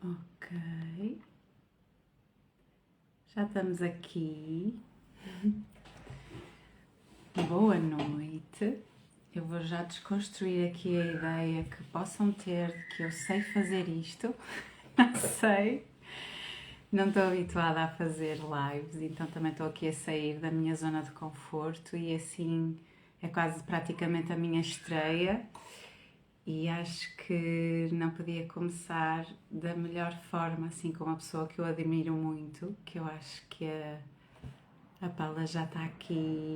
Ok, já estamos aqui. Boa noite. Eu vou já desconstruir aqui a ideia que possam ter de que eu sei fazer isto. Não sei. Não estou habituada a fazer lives, então também estou aqui a sair da minha zona de conforto e assim é quase praticamente a minha estreia. E acho que não podia começar da melhor forma, assim, com uma pessoa que eu admiro muito, que eu acho que a Paula já está aqui.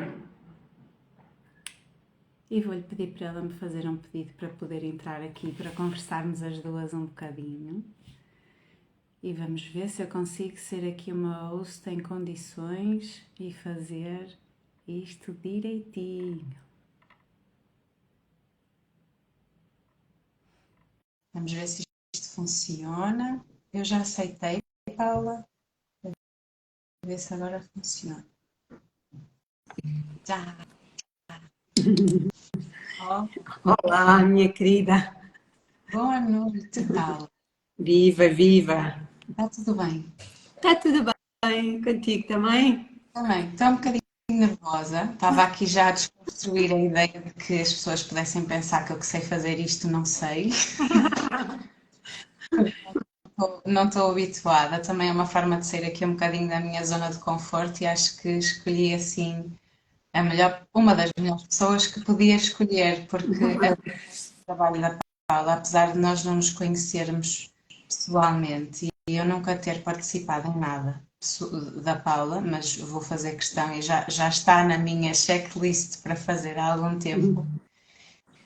E vou-lhe pedir para ela me fazer um pedido para poder entrar aqui, para conversarmos as duas um bocadinho. E vamos ver se eu consigo ser aqui uma host em condições e fazer isto direitinho. Vamos ver se isto funciona. Eu já aceitei, Paula. Vamos ver se agora funciona. Já. Oh, Olá, minha querida. boa noite, Paula. Viva, viva. Está tudo bem? Está tudo bem contigo também? Também. Estou um bocadinho nervosa. Estava aqui já a desconstruir a ideia de que as pessoas pudessem pensar que eu que sei fazer isto, não sei. Não estou habituada. Também é uma forma de sair aqui um bocadinho da minha zona de conforto e acho que escolhi assim uma das melhores pessoas que podia escolher, porque o trabalho da Paula, apesar de nós não nos conhecermos pessoalmente e eu nunca ter participado em nada da Paula, mas vou fazer questão e já está na minha checklist para fazer há algum tempo.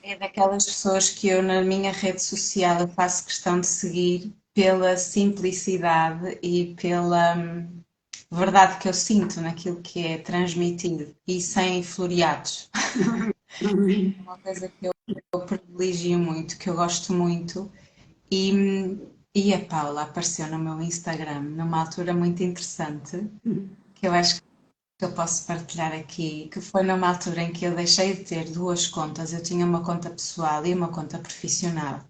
É daquelas pessoas que eu na minha rede social eu faço questão de seguir pela simplicidade e pela verdade que eu sinto naquilo que é transmitido e sem floreados. É uma coisa que eu privilegio muito, que eu gosto muito. E a Paula apareceu no meu Instagram numa altura muito interessante, que eu acho que eu posso partilhar aqui, que foi numa altura em que eu deixei de ter duas contas. Eu tinha uma conta pessoal e uma conta profissional.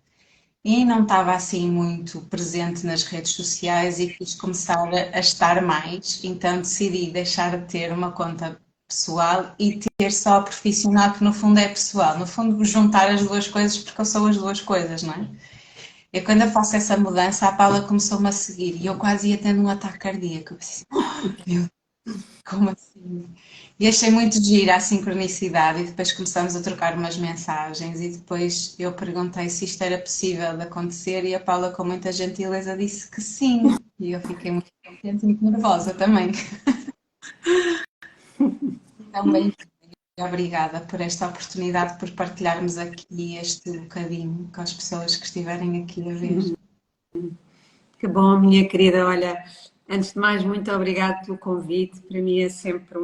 E não estava assim muito presente nas redes sociais e quis começar a estar mais, então decidi deixar de ter uma conta pessoal e ter só a profissional, que no fundo é pessoal. No fundo, juntar as duas coisas, porque eu sou as duas coisas, não é? E quando eu faço essa mudança, a Paula começou-me a seguir e eu quase ia tendo um ataque cardíaco. Eu pensei, oh, meu, como assim? E achei muito gira a sincronicidade e depois começamos a trocar umas mensagens e depois eu perguntei se isto era possível de acontecer e a Paula com muita gentileza disse que sim. E eu fiquei muito contente e muito nervosa também. Então, bem, obrigada por esta oportunidade, por partilharmos aqui este bocadinho com as pessoas que estiverem aqui a ver. Que bom, minha querida. Olha, antes de mais, muito obrigada pelo convite. Para mim é sempre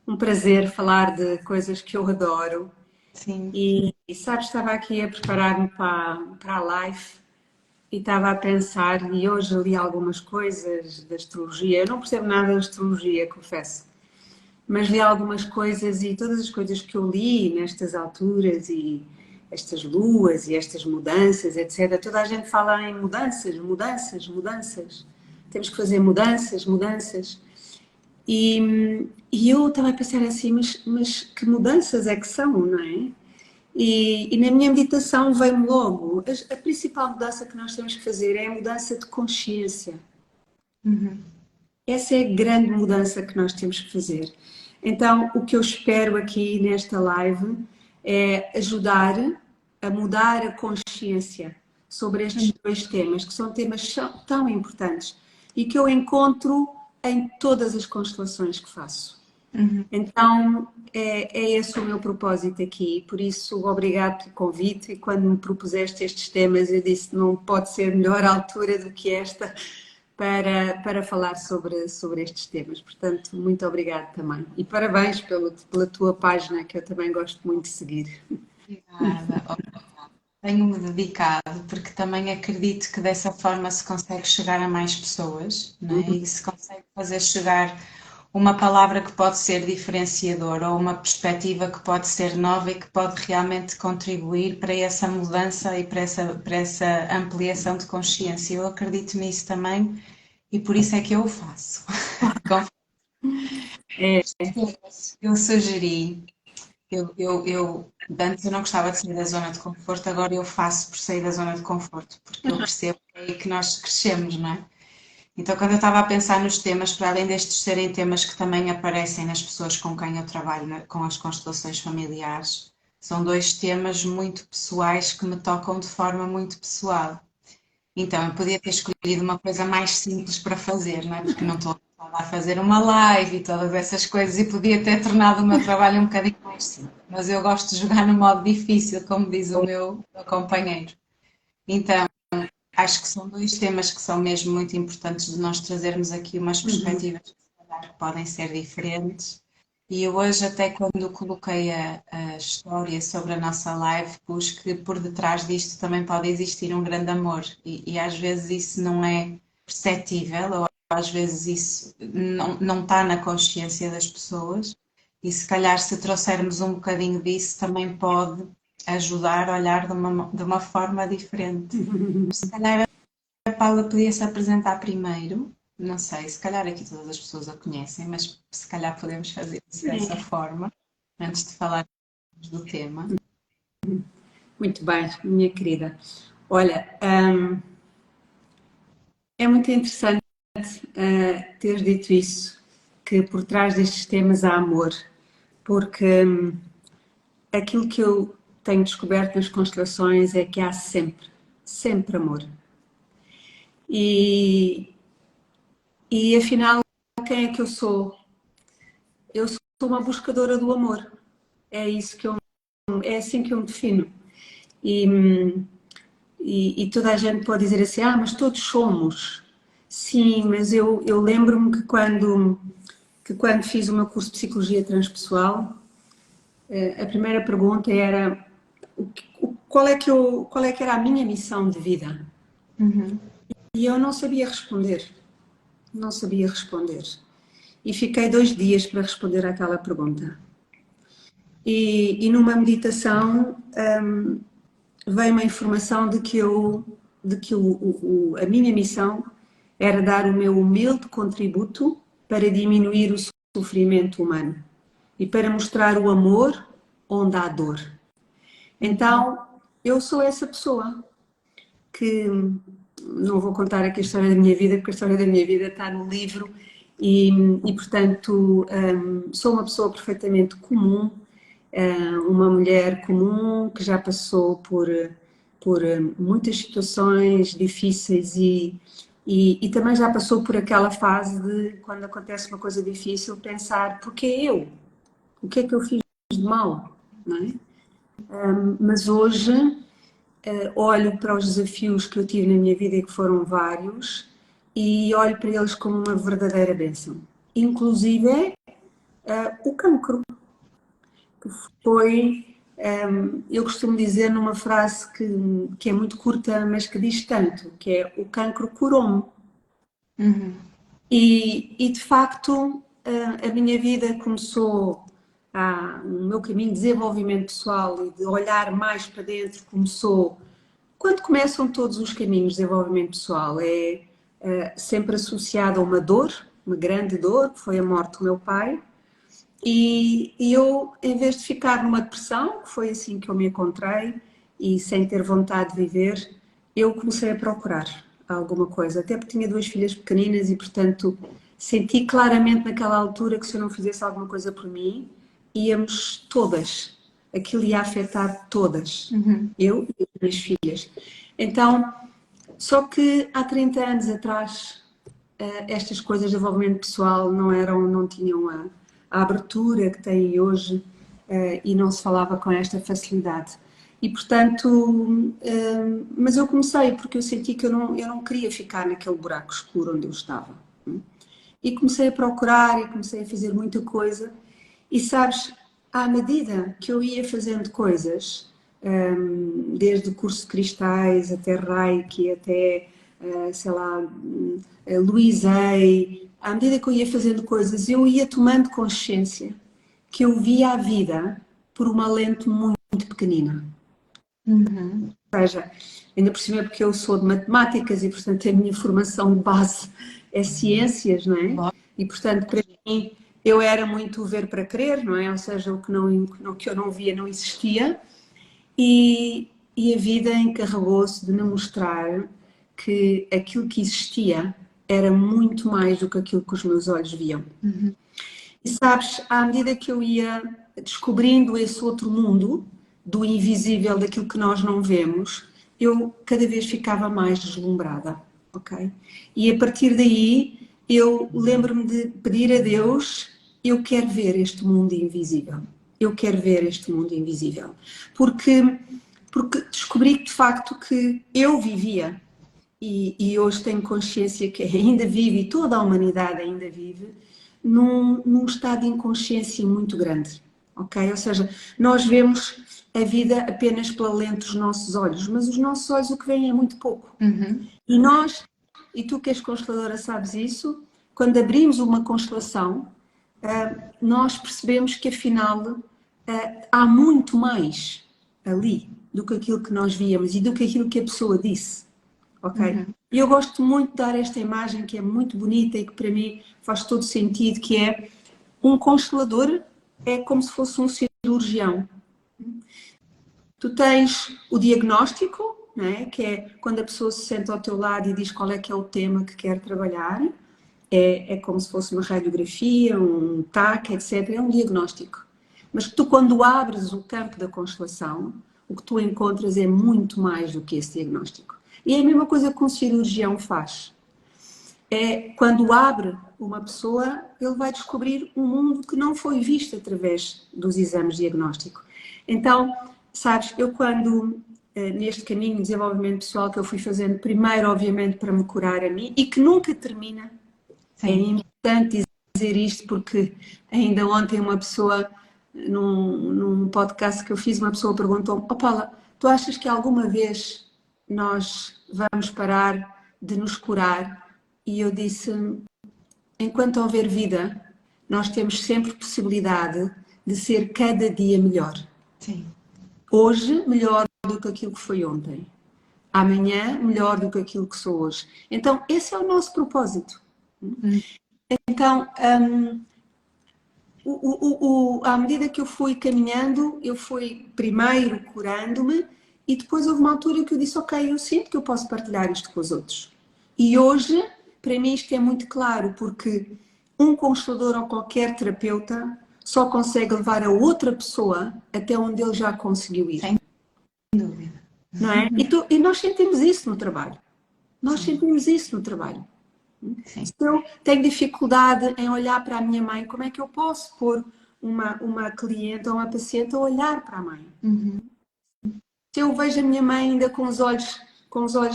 um prazer falar de coisas que eu adoro. Sim. E sabes, estava aqui a preparar-me para a live e estava a pensar, e hoje li algumas coisas da astrologia. Eu não percebo nada da astrologia, confesso. Mas li algumas coisas e todas as coisas que eu li nestas alturas e estas luas e estas mudanças, etc. Toda a gente fala em mudanças, mudanças, mudanças. Temos que fazer mudanças, mudanças. E eu estava a pensar assim, mas que mudanças é que são, não é? E na minha meditação veio-me logo, a principal mudança que nós temos que fazer é a mudança de consciência. Uhum. Essa é a grande mudança que nós temos que fazer. Então, o que eu espero aqui nesta live é ajudar a mudar a consciência sobre estes dois temas, que são temas tão importantes e que eu encontro em todas as constelações que faço. Uhum. Então, é esse o meu propósito aqui, por isso, obrigado pelo convite. E quando me propuseste estes temas, eu disse: não pode ser melhor altura do que esta para falar sobre estes temas. Portanto, muito obrigado também. E parabéns pela tua página, que eu também gosto muito de seguir. Obrigada. Tenho-me dedicado porque também acredito que dessa forma se consegue chegar a mais pessoas, não é? E se consegue fazer chegar uma palavra que pode ser diferenciadora ou uma perspectiva que pode ser nova e que pode realmente contribuir para essa mudança e para essa ampliação de consciência. Eu acredito nisso também e por isso é que eu o faço. É, Eu sugeri, antes eu não gostava de sair da zona de conforto, agora eu faço por sair da zona de conforto, porque eu percebo que é aí que nós crescemos, não é? Então, quando eu estava a pensar nos temas, para além destes serem temas que também aparecem nas pessoas com quem eu trabalho, com as constelações familiares, são dois temas muito pessoais que me tocam de forma muito pessoal. Então, eu podia ter escolhido uma coisa mais simples para fazer, não é? Porque não estou a fazer uma live e todas essas coisas e podia ter tornado o meu trabalho um bocadinho mais simples. Mas eu gosto de jogar no modo difícil, como diz o meu companheiro. Então, acho que são dois temas que são mesmo muito importantes de nós trazermos aqui umas perspectivas que, se calhar, podem ser diferentes. E eu hoje, até quando coloquei a história sobre a nossa live, pus que por detrás disto também pode existir um grande amor. E às vezes isso não é perceptível, ou às vezes isso não está na consciência das pessoas. E se calhar, se trouxermos um bocadinho disso, também pode ajudar a olhar de uma forma diferente. Se calhar a Paula podia se apresentar primeiro. Não sei, se calhar aqui todas as pessoas a conhecem, mas se calhar podemos fazer isso dessa forma, antes de falar do tema. muito bem, minha querida. Olha, é muito interessante teres dito isso, que por trás destes temas há amor, porque aquilo que eu tenho descoberto nas constelações é que há sempre, sempre amor. E, e afinal, quem é que eu sou? Eu sou uma buscadora do amor. É isso que é assim que eu me defino. E, e toda a gente pode dizer assim, mas todos somos. Sim, mas eu lembro-me que quando fiz o meu curso de Psicologia Transpessoal, a primeira pergunta era qual é que era a minha missão de vida? E eu não sabia responder. Não sabia responder. E fiquei 2 dias para responder àquela pergunta. E numa meditação veio-me a informação de que a minha missão era dar o meu humilde contributo para diminuir o sofrimento humano e para mostrar o amor onde há dor. Então, eu sou essa pessoa que não vou contar aqui a história da minha vida, porque a história da minha vida está no livro e portanto, sou uma pessoa perfeitamente comum, uma mulher comum que já passou por muitas situações difíceis e também já passou por aquela fase de, quando acontece uma coisa difícil, pensar: porque eu? O que é que eu fiz de mal? Não é? Mas hoje olho para os desafios que eu tive na minha vida, e que foram vários, e olho para eles como uma verdadeira bênção. Inclusive o cancro, que foi, eu costumo dizer numa frase que é muito curta, mas que diz tanto, que é: o cancro curou-me. E de facto, a minha vida começou, o meu caminho de desenvolvimento pessoal e de olhar mais para dentro começou quando começam todos os caminhos de desenvolvimento pessoal. É sempre associado a uma dor, uma grande dor, que foi a morte do meu pai. E eu, em vez de ficar numa depressão, que foi assim que eu me encontrei, e sem ter vontade de viver, eu comecei a procurar alguma coisa. Até porque tinha 2 filhas pequeninas e, portanto, senti claramente naquela altura que, se eu não fizesse alguma coisa por mim, íamos todas. Aquilo ia afetar todas. Eu e as minhas filhas. Então, só que há 30 anos atrás, estas coisas de desenvolvimento pessoal não tinham a abertura que têm hoje, e não se falava com esta facilidade. E portanto, mas eu comecei porque eu senti que eu não queria ficar naquele buraco escuro onde eu estava. E comecei a procurar e comecei a fazer muita coisa. E sabes, à medida que eu ia fazendo coisas, desde o curso de cristais até Reiki, até sei lá, Louise Hay, à medida que eu ia fazendo coisas, eu ia tomando consciência que eu via a vida por uma lente muito pequenina. Uhum. Ou seja, ainda por cima porque eu sou de matemáticas e, portanto, a minha formação de base é ciências, não é? Bom. E, portanto, para mim, eu era muito ver para crer, não é? Ou seja, o que eu não via não existia. E a vida encarregou-se de me mostrar que aquilo que existia era muito mais do que aquilo que os meus olhos viam. Uhum. E sabes, à medida que eu ia descobrindo esse outro mundo, do invisível, daquilo que nós não vemos, eu cada vez ficava mais deslumbrada, ok? E a partir daí, eu lembro-me de pedir a Deus, eu quero ver este mundo invisível. Eu quero ver este mundo invisível. Porque descobri de facto que eu vivia e hoje tenho consciência que ainda vive e toda a humanidade ainda vive num estado de inconsciência muito grande, ok? Ou seja, nós vemos a vida apenas pela lente dos nossos olhos, mas os nossos olhos o que veem é muito pouco. Uhum. E nós, e tu que és consteladora sabes isso, quando abrimos uma constelação, nós percebemos que afinal há muito mais ali do que aquilo que nós víamos e do que aquilo que a pessoa disse, ok? Uhum. E eu gosto muito de dar esta imagem que é muito bonita e que para mim faz todo sentido, que é um constelador é como se fosse um cirurgião. Tu tens o diagnóstico, não é? Que é quando a pessoa se senta ao teu lado e diz qual é que é o tema que quer trabalhar. É como se fosse uma radiografia, um TAC, etc. É um diagnóstico. Mas tu, quando abres o campo da constelação, o que tu encontras é muito mais do que esse diagnóstico. E é a mesma coisa que um cirurgião faz. É quando abre uma pessoa, ele vai descobrir um mundo que não foi visto através dos exames de diagnóstico. Então, sabes, eu quando, neste caminho de desenvolvimento pessoal que eu fui fazendo, primeiro, obviamente, para me curar a mim, e que nunca termina, é Sim. importante dizer isto porque ainda ontem uma pessoa, num podcast que eu fiz, uma pessoa perguntou-me: "Oh Paula, tu achas que alguma vez nós vamos parar de nos curar?" E eu disse: enquanto houver vida, nós temos sempre possibilidade de ser cada dia melhor. Sim. Hoje, melhor do que aquilo que foi ontem. Amanhã, melhor do que aquilo que sou hoje. Então, esse é o nosso propósito. Uhum. Então, à medida que eu fui caminhando, eu fui primeiro curando-me e depois houve uma altura que eu disse: ok, eu sinto que eu posso partilhar isto com os outros. E hoje, para mim, isto é muito claro, porque um constelador ou qualquer terapeuta só consegue levar a outra pessoa até onde ele já conseguiu ir. Sem dúvida. Não é? E nós sentimos isso no trabalho. Nós Sim. sentimos isso no trabalho. Sim. Se eu tenho dificuldade em olhar para a minha mãe, como é que eu posso pôr uma cliente ou uma paciente a olhar para a mãe? Uhum. Se eu vejo a minha mãe ainda com os olhos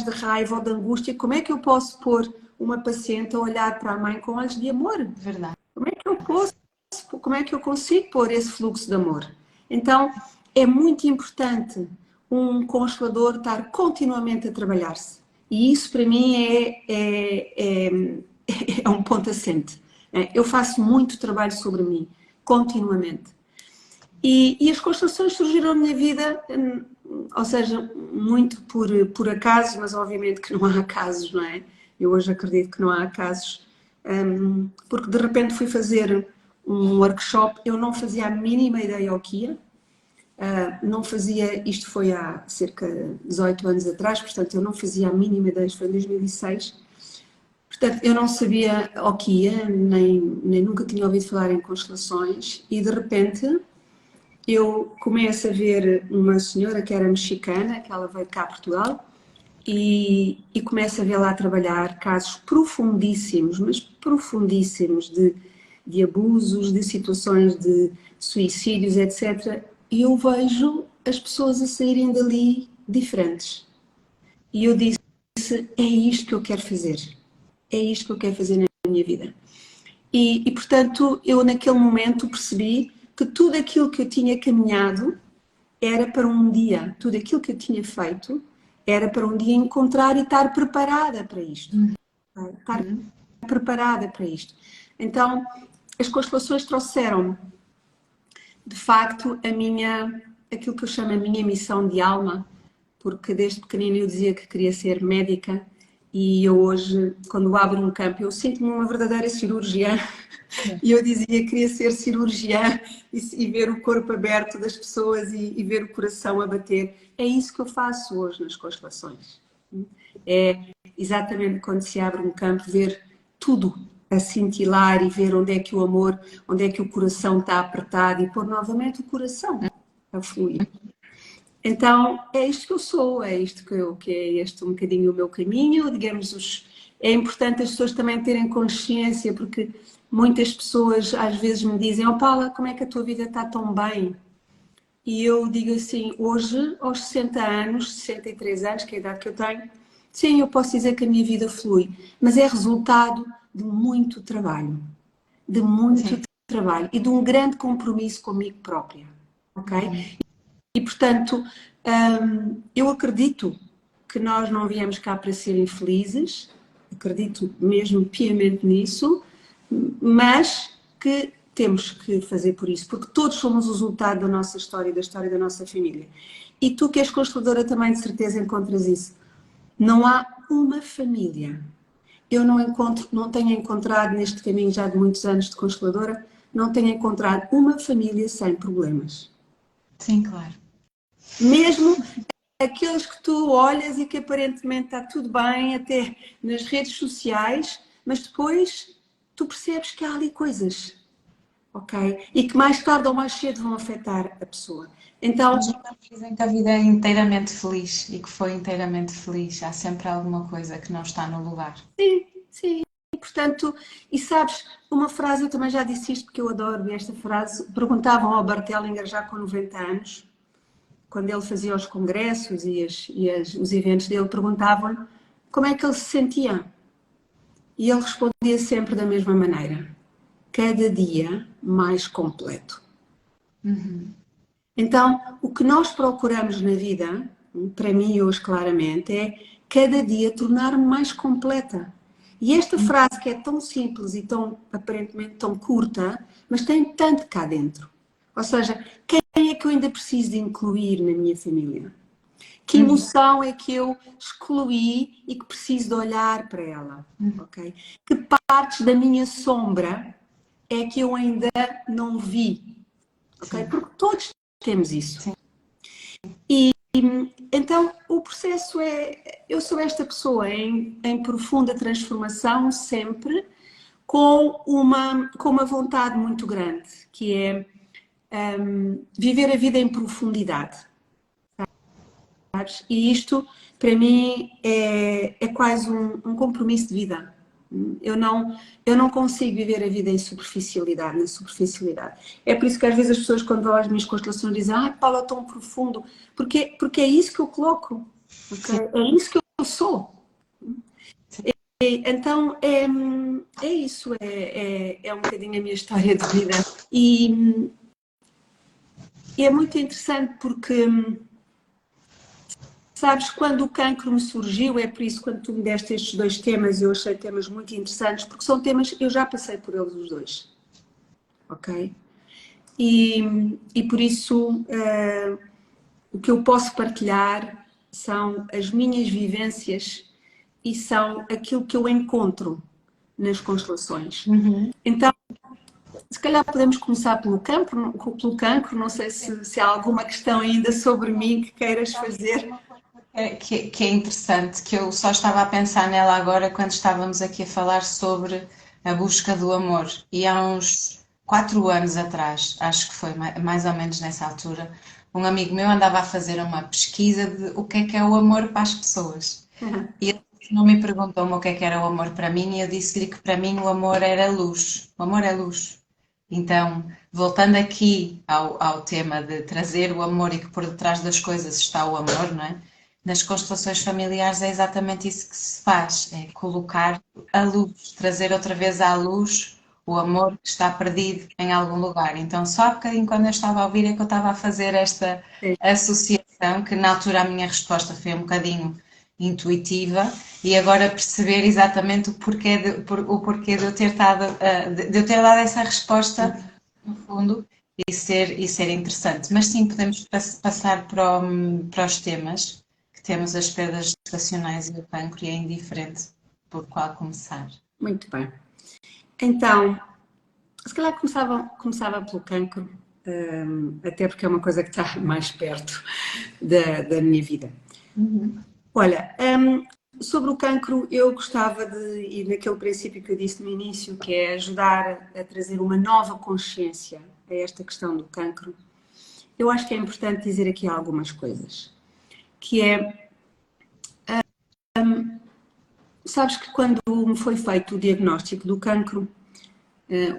de raiva ou de angústia, como é que eu posso pôr uma paciente a olhar para a mãe com olhos de amor? Verdade. Como é que eu posso, como é que eu consigo pôr esse fluxo de amor? Então, é muito importante um constelador estar continuamente a trabalhar-se. E isso para mim é um ponto assente. Eu faço muito trabalho sobre mim, continuamente. E as constelações surgiram na minha vida, ou seja, muito por acaso, mas obviamente que não há acasos, não é? Eu hoje acredito que não há acasos, porque de repente fui fazer um workshop, eu não fazia a mínima ideia ao que ia, não fazia, isto foi há cerca de 18 anos atrás, portanto eu não fazia a mínima ideia, isto foi em 2006, portanto eu não sabia ao que ia, nem nunca tinha ouvido falar em constelações e de repente eu começo a ver uma senhora que era mexicana, que ela veio cá a Portugal, e começo a vê-la a trabalhar casos profundíssimos, mas profundíssimos de abusos, de situações de suicídios, etc. E eu vejo as pessoas a saírem dali diferentes. E eu disse, é isto que eu quero fazer. É isto que eu quero fazer na minha vida. Portanto, eu naquele momento percebi que tudo aquilo que eu tinha caminhado era para um dia, tudo aquilo que eu tinha feito era para um dia encontrar e estar preparada para isto. Estar preparada para isto. Então, as constelações trouxeram-me, de facto, aquilo que eu chamo a minha missão de alma, porque desde pequenina eu dizia que queria ser médica e eu hoje, quando abro um campo, eu sinto-me uma verdadeira cirurgiã. E eu dizia que queria ser cirurgiã e ver o corpo aberto das pessoas e ver o coração a bater. É isso que eu faço hoje nas constelações. É exatamente quando se abre um campo, ver tudo a cintilar e ver onde é que o amor, onde é que o coração está apertado e pôr novamente o coração a fluir. Então, é isto que eu sou, é isto que é este um bocadinho o meu caminho, digamos, é importante as pessoas também terem consciência, porque muitas pessoas às vezes me dizem, oh Paula, como é que a tua vida está tão bem? E eu digo assim, hoje, aos 60 anos, 63 anos, que é a idade que eu tenho, sim, eu posso dizer que a minha vida flui, mas é resultado de muito trabalho, de muito Sim. trabalho e de um grande compromisso comigo própria, ok? E, portanto, eu acredito que nós não viemos cá para ser infelizes, acredito mesmo piamente nisso, mas que temos que fazer por isso, porque todos somos o resultado da nossa história e da história da nossa família. E tu, que és consteladora, também de certeza encontras isso. Não há uma família. Eu não tenho encontrado neste caminho já de muitos anos de consteladora, não tenho encontrado uma família sem problemas. Sim, claro. Mesmo aqueles que tu olhas e que aparentemente está tudo bem, até nas redes sociais, mas depois tu percebes que há ali coisas, ok? E que mais tarde ou mais cedo vão afetar a pessoa. Então, Mas nunca me dizem que a vida é inteiramente feliz e que foi inteiramente feliz. Há sempre alguma coisa que não está no lugar. sim, sim. E, portanto, e sabes, uma frase, eu também já disse isto porque eu adoro esta frase, perguntavam ao Bart Hellinger já com 90 anos, quando ele fazia os congressos os eventos dele, perguntavam-lhe como é que ele se sentia. E ele respondia sempre da mesma maneira: cada dia mais completo. Então, o que nós procuramos na vida, para mim hoje claramente, é cada dia tornar-me mais completa. E esta frase que é tão simples e tão aparentemente tão curta, mas tem tanto cá dentro. Ou seja, quem é que eu ainda preciso de incluir na minha família? Que emoção é que eu excluí e que preciso de olhar para ela? Okay? Que partes da minha sombra é que eu ainda não vi? Okay? Porque todos temos isso. E então o processo é, eu sou esta pessoa em profunda transformação sempre, com uma vontade muito grande, que é viver a vida em profundidade. Sabes? E isto, para mim, é quase um compromisso de vida. Eu não consigo viver a vida em superficialidade, na superficialidade. É por isso que às vezes as pessoas, quando vão às minhas constelações, dizem: Ah, Paula, tão profundo. Porque é isso que eu coloco. Okay? É isso que eu sou. Então, é isso. É um bocadinho a minha história de vida. E é muito interessante porque. Sabes, quando o cancro me surgiu, é por isso quando tu me deste estes dois temas, eu achei temas muito interessantes, porque são temas, eu já passei por eles os dois, ok? E por isso o que eu posso partilhar são as minhas vivências e são aquilo que eu encontro nas constelações. Então, se calhar podemos começar pelo cancro, não sei se há alguma questão ainda sobre mim que queiras fazer. Que é interessante, que eu só estava a pensar nela agora quando estávamos aqui a falar sobre a busca do amor. E há uns 4 anos atrás, acho que foi mais ou menos nessa altura, um amigo meu andava a fazer uma pesquisa de o que é o amor para as pessoas. E ele não me perguntou-me o que era o amor para mim, e eu disse-lhe que para mim o amor era luz. O amor é luz. Então, voltando aqui ao tema de trazer o amor e que por detrás das coisas está o amor, não é? Nas constelações familiares é exatamente isso que se faz, é colocar a luz, trazer outra vez à luz o amor que está perdido em algum lugar. Então, só há bocadinho, quando eu estava a ouvir, é que eu estava a fazer esta Sim, associação, que na altura a minha resposta foi um bocadinho intuitiva, e agora perceber exatamente o porquê de eu ter de eu ter dado essa resposta, no fundo, e ser interessante. Mas sim, podemos passar para os temas, que temos as perdas gestacionais e o cancro, e é indiferente por qual começar. muito bem. Então, se calhar começava pelo cancro, até porque é uma coisa que está mais perto da minha vida. Olha, sobre o cancro, eu gostava de ir naquele princípio que eu disse no início, que é ajudar a trazer uma nova consciência a esta questão do cancro. Eu acho que é importante dizer aqui algumas coisas, que é, sabes que quando me foi feito o diagnóstico do cancro,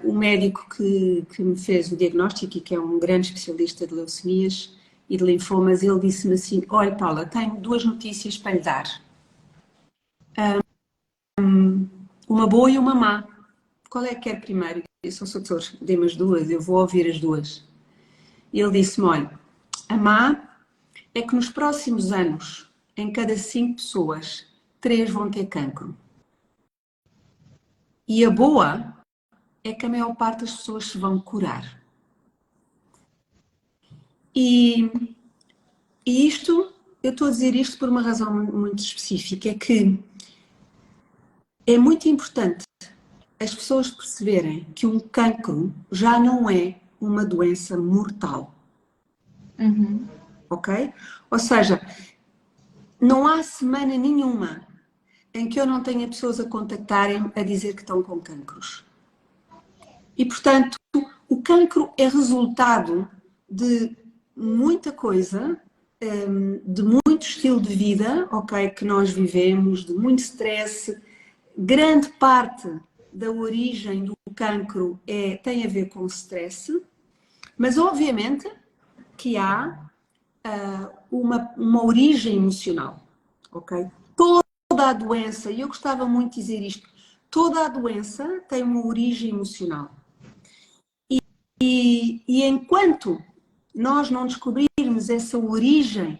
o médico que me fez o diagnóstico, e que é um grande especialista de leucemias e de linfomas, ele disse-me assim: olha, Paula, tenho duas notícias para lhe dar. Uma boa e uma má. Qual é que quer primeiro? Eu sou doutor, dê-me as duas, eu vou ouvir as duas. E ele disse-me: olha, a má é que nos próximos anos, em cada 5 pessoas, 3 vão ter cancro. E a boa é que a maior parte das pessoas se vão curar. E isto, eu estou a dizer isto por uma razão muito específica, é que é muito importante as pessoas perceberem que um cancro já não é uma doença mortal, ok? Ou seja, não há semana nenhuma em que eu não tenha pessoas a contactarem a dizer que estão com cancros. E, portanto, o cancro é resultado de muita coisa, de muito estilo de vida, ok, que nós vivemos, de muito stress. Grande parte da origem do cancro tem a ver com stress, mas obviamente que há uma origem emocional, ok? Toda a doença, e eu gostava muito de dizer isto, toda a doença tem uma origem emocional. E enquanto nós não descobrirmos essa origem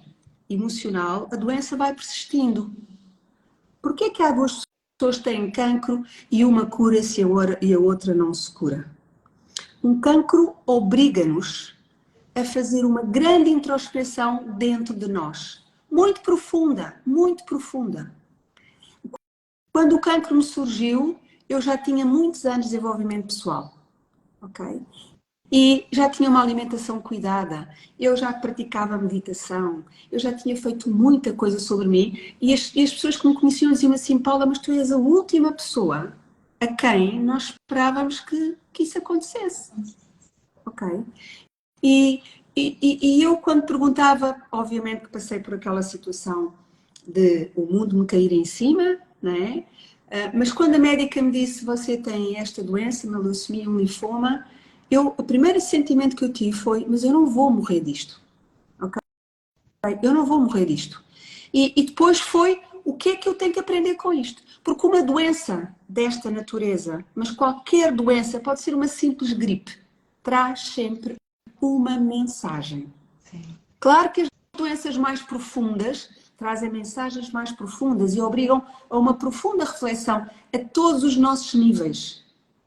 emocional, a doença vai persistindo. Porquê é que há duas pessoas que têm cancro e uma cura-se e a outra não se cura? Um cancro obriga-nos a fazer uma grande introspecção dentro de nós. Muito profunda, muito profunda. Quando o cancro me surgiu, eu já tinha muitos anos de desenvolvimento pessoal, ok? E já tinha uma alimentação cuidada, eu já praticava meditação, eu já tinha feito muita coisa sobre mim e as pessoas que me conheciam diziam assim: Paula, mas tu és a última pessoa a quem nós esperávamos que isso acontecesse, ok? E eu, quando perguntava, obviamente que passei por aquela situação de o mundo me cair em cima, não é? Mas quando a médica me disse: você tem esta doença, uma leucemia, um linfoma, o primeiro sentimento que eu tive foi: mas eu não vou morrer disto, ok? Eu não vou morrer disto. E depois foi: o que é que eu tenho que aprender com isto? Porque uma doença desta natureza, mas qualquer doença, pode ser uma simples gripe, traz sempre uma mensagem. Sim. Claro que as doenças mais profundas trazem mensagens mais profundas e obrigam a uma profunda reflexão a todos os nossos níveis.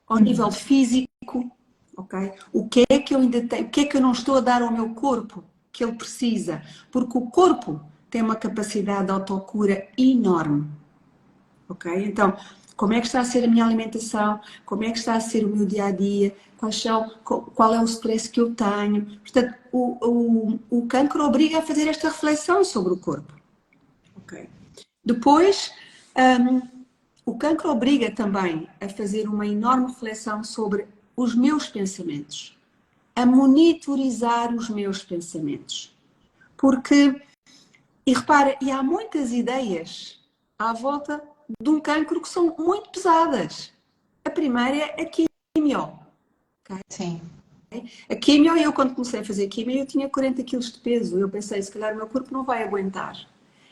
Ao nível físico, ok? O que é que eu ainda tenho? O que é que eu não estou a dar ao meu corpo que ele precisa? Porque o corpo tem uma capacidade de autocura enorme. Ok? Então, como é que está a ser a minha alimentação? Como é que está a ser o meu dia a dia? Qual é o stress que eu tenho? Portanto, o cancro obriga a fazer esta reflexão sobre o corpo. Ok? Depois, o cancro obriga também a fazer uma enorme reflexão sobre os meus pensamentos, a monitorizar os meus pensamentos. Porque, e repara, e há muitas ideias à volta de um cancro que são muito pesadas. A primeira é a quimio. Okay? Sim. A quimio, eu quando comecei a fazer quimio, eu tinha 40 quilos de peso. Eu pensei: se calhar o meu corpo não vai aguentar.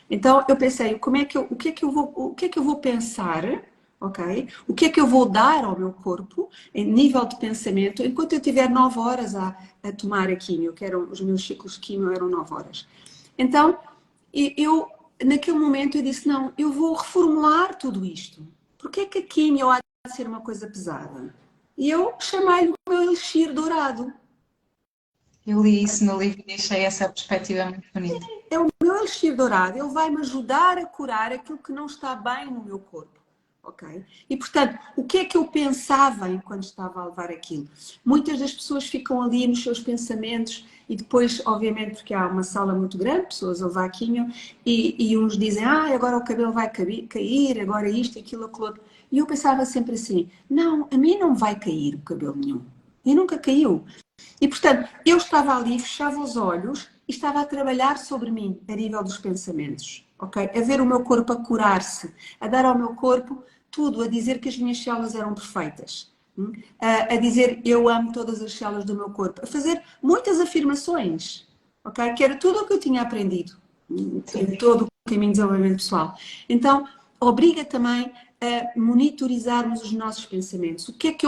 Então eu pensei: o que é que eu vou pensar ok? O que é que eu vou dar ao meu corpo, em nível de pensamento, enquanto eu tiver 9 horas a tomar a quimio, que eram, os meus ciclos de quimio eram 9 horas. Então, eu, naquele momento, eu disse, não, eu vou reformular tudo isto. Porque é que a quimio há de ser uma coisa pesada? E eu chamei-lhe o meu elixir dourado. Eu li isso no livro e achei essa perspectiva muito bonita. É o meu elixir dourado, ele vai me ajudar a curar aquilo que não está bem no meu corpo. Ok? E portanto, o que é que eu pensava enquanto estava a levar aquilo? Muitas das pessoas ficam ali nos seus pensamentos e depois, obviamente, porque há uma sala muito grande, pessoas a levar quimio, e uns dizem, agora o cabelo vai cair, agora isto, aquilo, aquilo outro. E eu pensava sempre assim, não, a mim não vai cair o cabelo nenhum. E nunca caiu. E, portanto, eu estava ali, fechava os olhos e estava a trabalhar sobre mim, a nível dos pensamentos, ok? A ver o meu corpo a curar-se, a dar ao meu corpo tudo, a dizer que as minhas células eram perfeitas, a dizer eu amo todas as células do meu corpo, a fazer muitas afirmações, ok? Que era tudo o que eu tinha aprendido em todo o caminho de desenvolvimento pessoal. Então, obriga também a monitorizarmos os nossos pensamentos. O que é que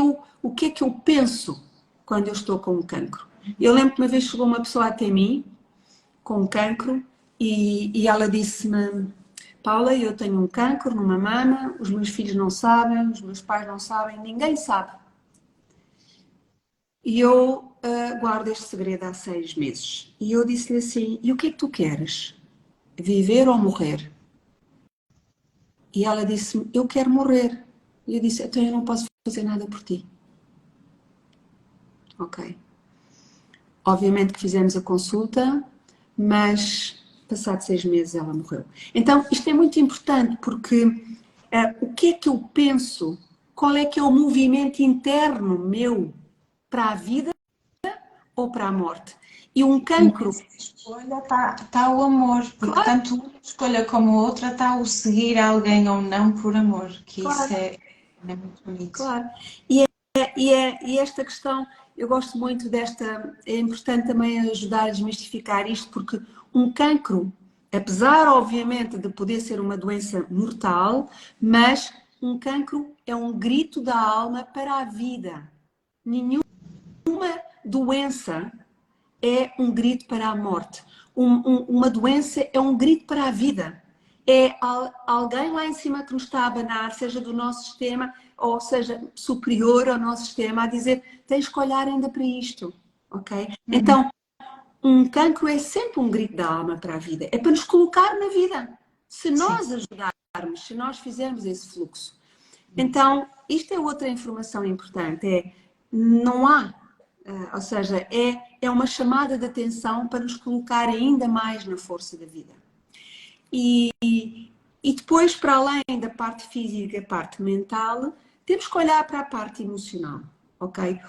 eu penso quando eu estou com um cancro? Eu lembro que uma vez chegou uma pessoa até mim com um cancro e ela disse-me, Paula, eu tenho um cancro numa mama, os meus filhos não sabem, os meus pais não sabem, ninguém sabe. E eu guardo este segredo há 6 meses. E eu disse-lhe assim, e o que é que tu queres? Viver ou morrer? E ela disse-me, eu quero morrer. E eu disse, então eu não posso fazer nada por ti. Ok. Obviamente que fizemos a consulta, mas passado 6 meses ela morreu. Então, isto é muito importante porque o que é que eu penso? Qual é que é o movimento interno meu para a vida ou para a morte? E um E cancro, nessa escolha está o amor, porque claro, tanto uma escolha como a outra está o seguir alguém ou não por amor, que isso claro, é muito bonito. claro. E esta questão, eu gosto muito desta, é importante também ajudar a desmistificar isto, porque um cancro, apesar obviamente de poder ser uma doença mortal, mas um cancro é um grito da alma para a vida. Nenhuma doença é um grito para a morte. Uma doença é um grito para a vida. É alguém lá em cima que nos está a abanar, seja do nosso sistema, ou seja, superior ao nosso sistema, a dizer, tens que olhar ainda para isto, ok? Então, um cancro é sempre um grito da alma para a vida. É para nos colocar na vida. Se Sim, nós ajudarmos, se nós fizermos esse fluxo. Então, isto é outra informação importante, não há, ou seja, é uma chamada de atenção para nos colocar ainda mais na força da vida. E, e depois, para além da parte física e a parte mental, temos que olhar para a parte emocional, ok?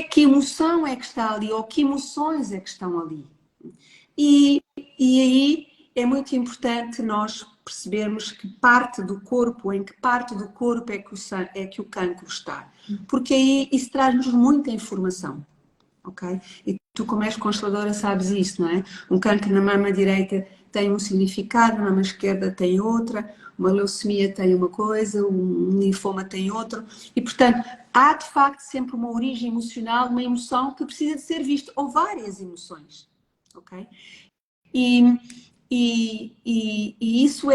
Que emoção é que está ali, ou que emoções é que estão ali? E aí é muito importante nós percebermos que parte do corpo, em que parte do corpo é que o cancro está. Porque aí isso traz-nos muita informação, ok? E tu, como és consteladora, sabes isso, não é? Um cancro na mama direita tem um significado, na mama esquerda tem outra, uma leucemia tem uma coisa, um linfoma tem outro. E, portanto, há de facto sempre uma origem emocional, uma emoção que precisa de ser vista, ou várias emoções, ok? E, e isso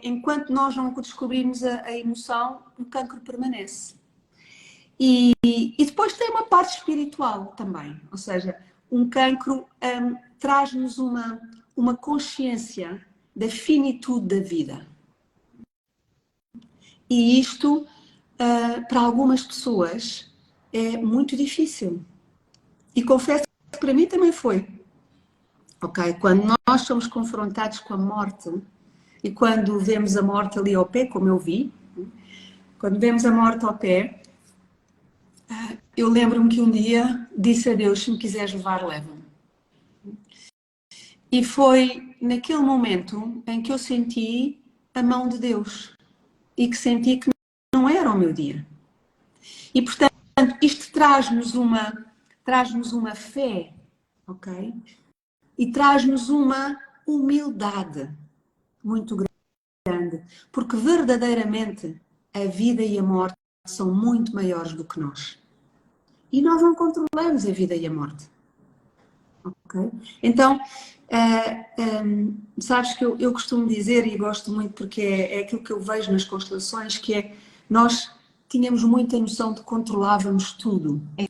enquanto nós não descobrirmos a emoção, o cancro permanece. E depois tem uma parte espiritual também, ou seja, um cancro traz-nos uma consciência da finitude da vida. E isto, para algumas pessoas, é muito difícil. E confesso que para mim também foi. Ok? Quando nós somos confrontados com a morte e quando vemos a morte ali ao pé, como eu vi, quando vemos a morte ao pé, eu lembro-me que um dia disse a Deus: se me quiseres levar, leva-me. E foi naquele momento em que eu senti a mão de Deus e que senti que não era o meu dia. E portanto, isto traz-nos uma fé, ok? E traz-nos uma humildade muito grande, porque verdadeiramente a vida e a morte são muito maiores do que nós. E nós não controlamos a vida e a morte. Ok? Então, sabes que eu costumo dizer, e gosto muito porque é aquilo que eu vejo nas constelações, que é nós tínhamos muita noção de que controlávamos tudo. É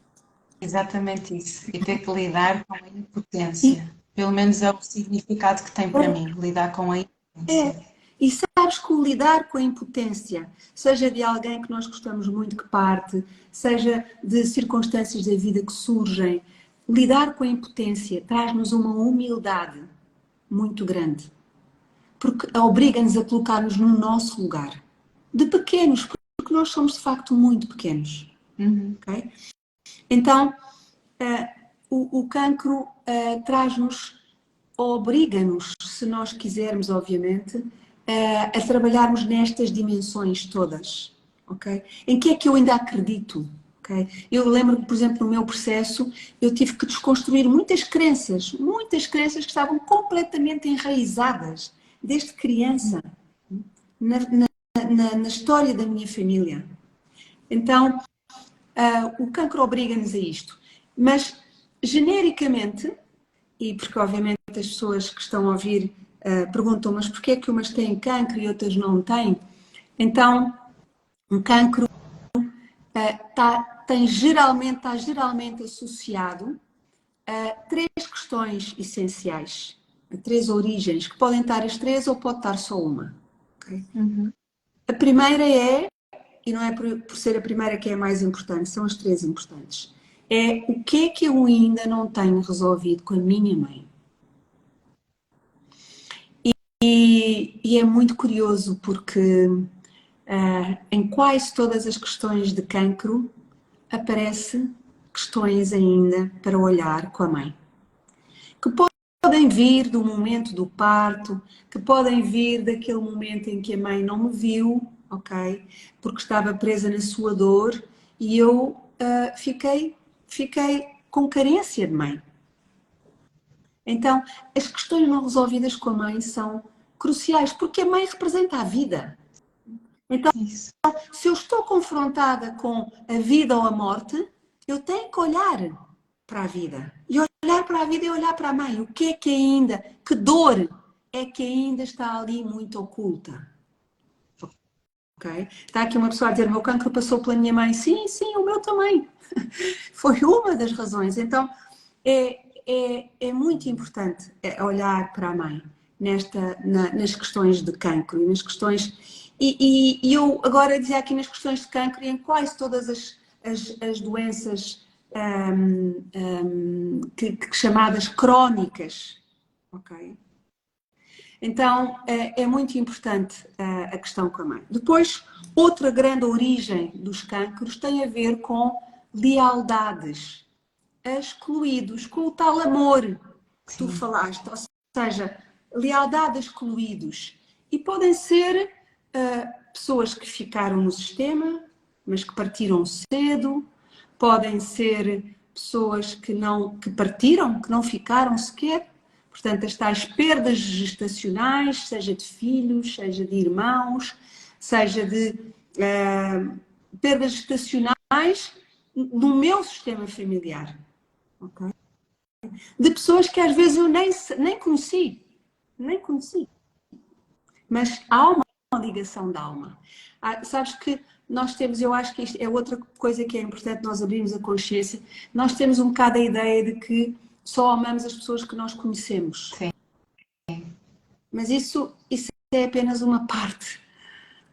exatamente isso. E ter que lidar com a E, impotência. Pelo menos é o significado que tem para mim, lidar com a é, impotência. e sabes que o lidar com a impotência, seja de alguém que nós gostamos muito que parte, seja de circunstâncias da vida que surgem, lidar com a impotência traz-nos uma humildade muito grande, porque obriga-nos a colocar-nos no nosso lugar, de pequenos, porque nós somos de facto muito pequenos. Uhum. Okay? Então, o cancro traz-nos, obriga-nos, se nós quisermos, obviamente, a trabalharmos nestas dimensões todas. Okay? Em que é que eu ainda acredito? Okay? Eu lembro-me, por exemplo, no meu processo, eu tive que desconstruir muitas crenças que estavam completamente enraizadas, desde criança, na história da minha família. Então, o cancro obriga-nos a isto. Mas, genericamente, e porque obviamente as pessoas que estão a ouvir perguntam, mas porquê é que umas têm cancro e outras não têm? Então, um cancro está geralmente associado a três questões essenciais, a três origens, que podem estar as três ou pode estar só uma. Okay? Uhum. A primeira é, e não é por ser a primeira que é a mais importante, são as três importantes. É o que é que eu ainda não tenho resolvido com a minha mãe. E é muito curioso porque em quase todas as questões de cancro aparece questões ainda para olhar com a mãe. Que podem vir do momento do parto, que podem vir daquele momento em que a mãe não me viu, ok? Porque estava presa na sua dor e eu fiquei com carência de mãe. Então, as questões não resolvidas com a mãe são cruciais, porque a mãe representa a vida. Então, Isso. se eu estou confrontada com a vida ou a morte, eu tenho que olhar para a vida. E olhar para a vida é olhar para a mãe. O que é que ainda, que dor é que ainda está ali muito oculta? Okay? Está aqui uma pessoa a dizer, o meu cancro passou pela minha mãe. Sim, sim, o meu também. Foi uma das razões. Então, é muito importante olhar para a mãe nas questões de cancro e nas questões. E eu agora dizia aqui nas questões de cancro e em quase todas as doenças chamadas crónicas. Ok? Então, é muito importante a questão com a mãe. Depois, outra grande origem dos cancros tem a ver com lealdades, excluídos, com o tal amor que tu Sim. falaste, ou seja, lealdades excluídos. E podem ser pessoas que ficaram no sistema, mas que partiram cedo, podem ser pessoas que partiram, que não ficaram sequer. Portanto, as tais perdas gestacionais, seja de filhos, seja de irmãos, seja de perdas gestacionais no meu sistema familiar. Okay? De pessoas que às vezes eu nem conheci. Nem conheci. Mas há uma ligação da alma. Sabes que nós temos, eu acho que isto é outra coisa que é importante nós abrirmos a consciência, nós temos um bocado a ideia de que só amamos as pessoas que nós conhecemos. Sim. Mas isso é apenas uma parte,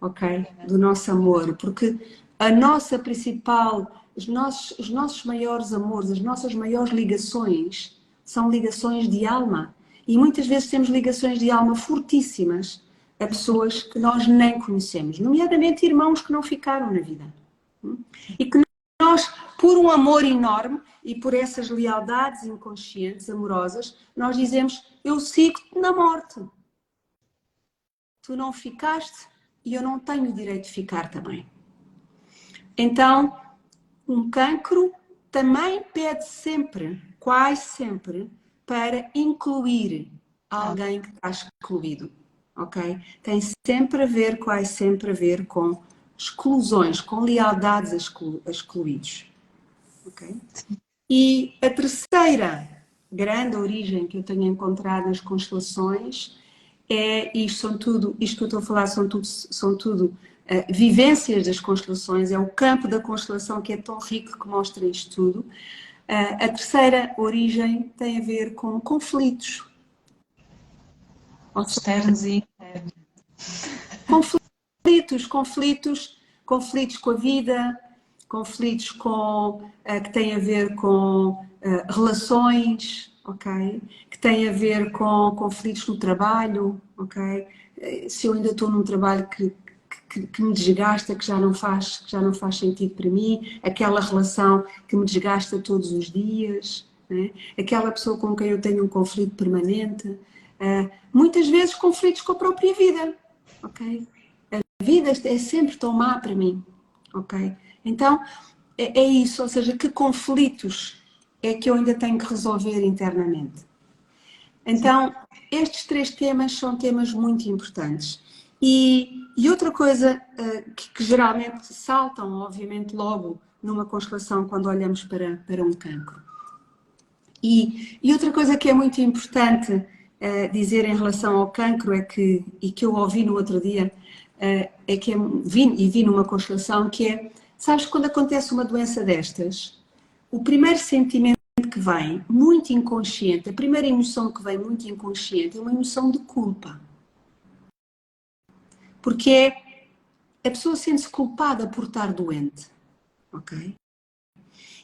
ok? Do nosso amor, porque a nossa principal, os nossos maiores amores, as nossas maiores ligações são ligações de alma. E muitas vezes temos ligações de alma fortíssimas a pessoas que nós nem conhecemos, nomeadamente irmãos que não ficaram na vida. E que nós, por um amor enorme e por essas lealdades inconscientes, amorosas, nós dizemos, eu sigo-te na morte. Tu não ficaste e eu não tenho o direito de ficar também. Então, um cancro também pede sempre, quase sempre, para incluir alguém que está excluído, ok? Tem sempre a ver, quase sempre a ver com exclusões, com lealdades a excluídos. Okay? E a terceira grande origem que eu tenho encontrado nas constelações isto que eu estou a falar são tudo vivências das constelações, é o campo da constelação que é tão rico que mostra isto tudo. A terceira origem tem a ver com conflitos. Externos e internos. Conflitos com a vida, conflitos que têm a ver com relações, ok? Que têm a ver com conflitos no trabalho, ok? Se eu ainda estou num trabalho que me desgasta, que já não faz sentido para mim, aquela relação que me desgasta todos os dias, né? Aquela pessoa com quem eu tenho um conflito permanente, muitas vezes conflitos com a própria vida, ok? A vida é sempre tão má para mim, ok? Então, é isso, ou seja, que conflitos é que eu ainda tenho que resolver internamente? Então, estes três temas são temas muito importantes. E outra coisa que geralmente saltam, obviamente, logo numa constelação quando olhamos para um cancro. E outra coisa que é muito importante dizer em relação ao cancro e que eu ouvi no outro dia, vi numa constelação que é, sabes, quando acontece uma doença destas, o primeiro sentimento que vem, muito inconsciente, a primeira emoção que vem muito inconsciente é uma emoção de culpa. Porque a pessoa sente-se culpada por estar doente, ok?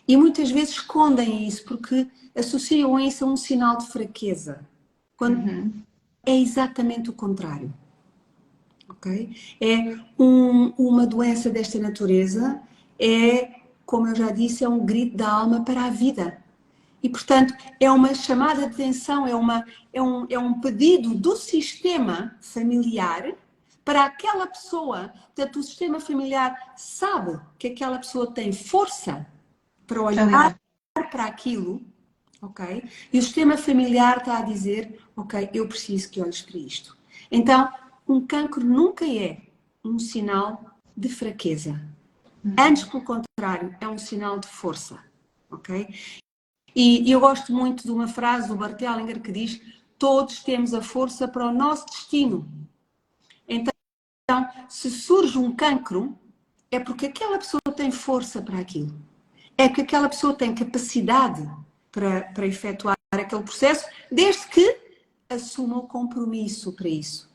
E muitas vezes escondem isso porque associam isso a um sinal de fraqueza, quando é exatamente o contrário. Okay? Uma doença desta natureza como eu já disse, é um grito da alma para a vida. E, portanto, é uma chamada de atenção, é um pedido do sistema familiar para aquela pessoa. Portanto, o sistema familiar sabe que aquela pessoa tem força para olhar para aquilo, ok? E o sistema familiar está a dizer, ok, eu preciso que olhes para isto. Então, um cancro nunca é um sinal de fraqueza. Antes, pelo contrário, é um sinal de força, ok? E eu gosto muito de uma frase do Bart Hellinger que diz: todos temos a força para o nosso destino. Então, se surge um cancro, é porque aquela pessoa tem força para aquilo. É porque aquela pessoa tem capacidade para efetuar aquele processo, desde que assuma o compromisso para isso.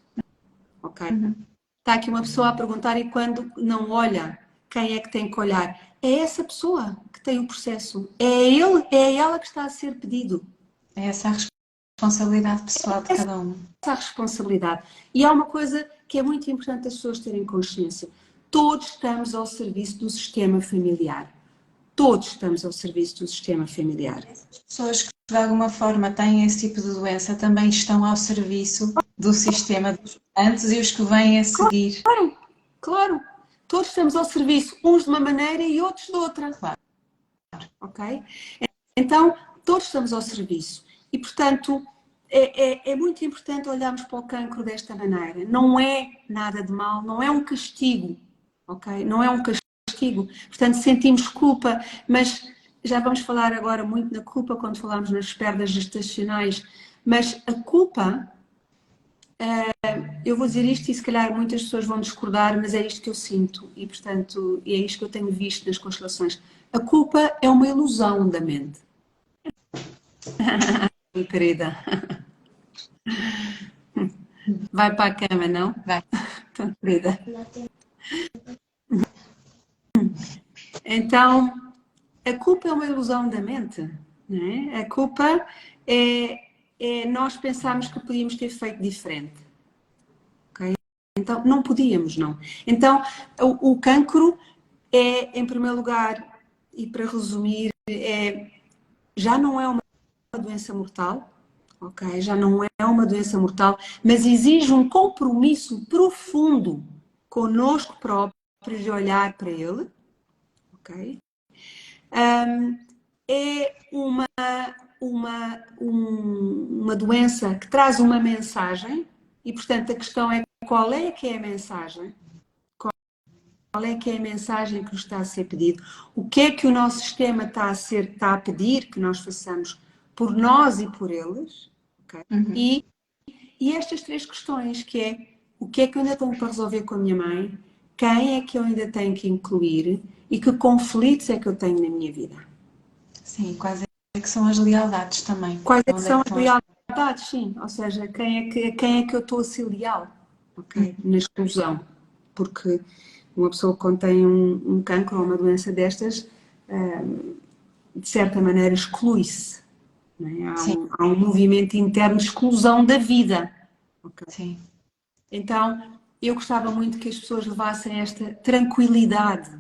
Ok? Está aqui uma pessoa a perguntar e quando não olha, quem é que tem que olhar? É essa pessoa que tem o processo. É ela que está a ser pedido. É essa a responsabilidade pessoal de cada um. Essa a responsabilidade. E há uma coisa que é muito importante as pessoas terem consciência. Todos estamos ao serviço do sistema familiar. Todos estamos ao serviço do sistema familiar. As pessoas que de alguma forma têm esse tipo de doença também estão ao serviço do sistema dos antes e os que vêm a seguir. Claro. Todos estamos ao serviço, uns de uma maneira e outros de outra. Claro. Ok? Então, todos estamos ao serviço. E, portanto, é muito importante olharmos para o cancro desta maneira. Não é nada de mal, não é um castigo. Ok? Não é um castigo. Portanto, sentimos culpa, mas já vamos falar agora muito na culpa quando falamos nas perdas gestacionais. Mas a culpa... eu vou dizer isto e se calhar muitas pessoas vão discordar, mas é isto que eu sinto e, portanto, é isto que eu tenho visto nas constelações. A culpa é uma ilusão da mente. Querida. Vai para a cama, não? Vai. Então, querida. Então, a culpa é uma ilusão da mente. Não é? A culpa é nós pensarmos que podíamos ter feito diferente. Então, não podíamos, não. Então, o cancro em primeiro lugar, e para resumir, já não é uma doença mortal, ok? Já não é uma doença mortal, mas exige um compromisso profundo connosco próprios de olhar para ele, ok? É uma doença que traz uma mensagem e, portanto, a questão é qual é que é a mensagem? qual é que é a mensagem que nos está a ser pedido? O que é que o nosso sistema está a pedir que nós façamos por nós e por eles? Okay? Uhum. E estas três questões, que é o que é que eu ainda tenho para resolver com a minha mãe, quem é que eu ainda tenho que incluir e que conflitos é que eu tenho na minha vida. Sim, quais é que são as lealdades também? Quais é que Onde é são que as estão as... lealdades, sim, ou seja, quem é que eu estou a ser leal, ok? Na exclusão, porque uma pessoa que contém um cancro ou uma doença destas, de certa maneira exclui-se, não é? Sim, Há um movimento interno de exclusão da vida, ok? sim. Então, eu gostava muito que as pessoas levassem esta tranquilidade,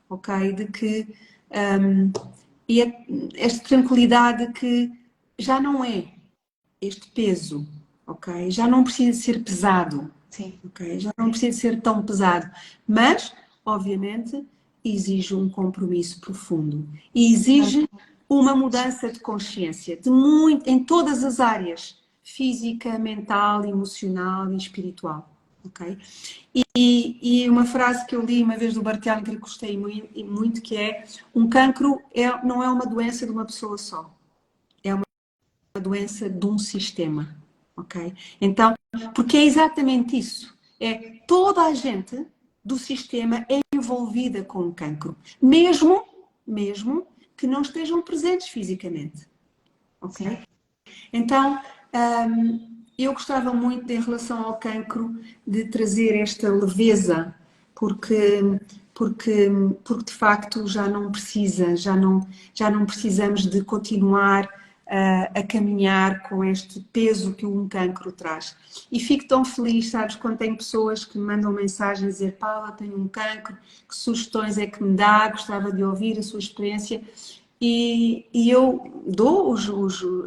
ok? De que hum, esta tranquilidade que já não é este peso, ok? Já não precisa ser pesado, Sim. ok? Já não precisa ser tão pesado, mas, obviamente, exige um compromisso profundo e exige uma mudança de consciência em todas as áreas, física, mental, emocional e espiritual, ok? E uma frase que eu li uma vez do Barthelme que gostei muito, que é: um cancro não é uma doença de uma pessoa só, é uma doença de um sistema, ok? Então, porque é exatamente isso, é toda a gente do sistema é envolvida com o cancro, mesmo que não estejam presentes fisicamente, ok? Sim. Então, eu gostava muito, em relação ao cancro, de trazer esta leveza, porque, porque de facto já não precisamos de continuar a caminhar com este peso que um cancro traz. E fico tão feliz, sabes, quando tem pessoas que me mandam mensagens a dizer: Paula, tenho um cancro, que sugestões é que me dá, gostava de ouvir a sua experiência. E eu dou,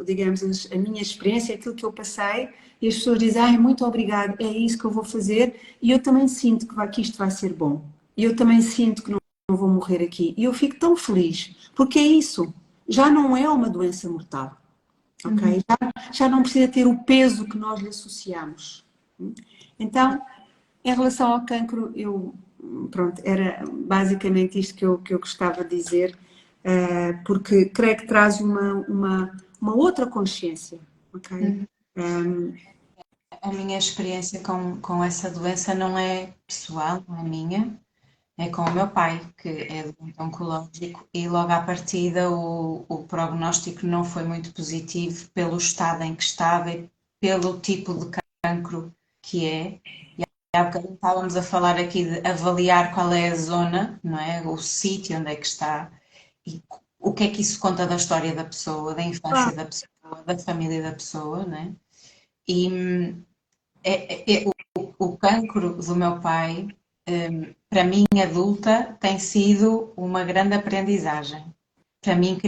digamos, a minha experiência, aquilo que eu passei, e as pessoas dizem: ai, muito obrigada, é isso que eu vou fazer, e eu também sinto que isto vai ser bom. E eu também sinto que não vou morrer aqui. E eu fico tão feliz, porque é isso, já não é uma doença mortal, ok? Uhum. Já não precisa ter o peso que nós lhe associamos. Então, em relação ao cancro, pronto, era basicamente isto que eu gostava de dizer, porque creio que traz uma outra consciência, ok? Uhum. A minha experiência com essa doença não é pessoal, não é minha, é com o meu pai, que é doente oncológico, e logo à partida o prognóstico não foi muito positivo pelo estado em que estava e pelo tipo de cancro que é. Há bocadinho estávamos a falar aqui de avaliar qual é a zona, não é? O sítio onde é que está e o que é que isso conta da história da pessoa, da infância Claro, da pessoa, da família da pessoa, não é? E o cancro do meu pai, para mim adulta, tem sido uma grande aprendizagem. Para mim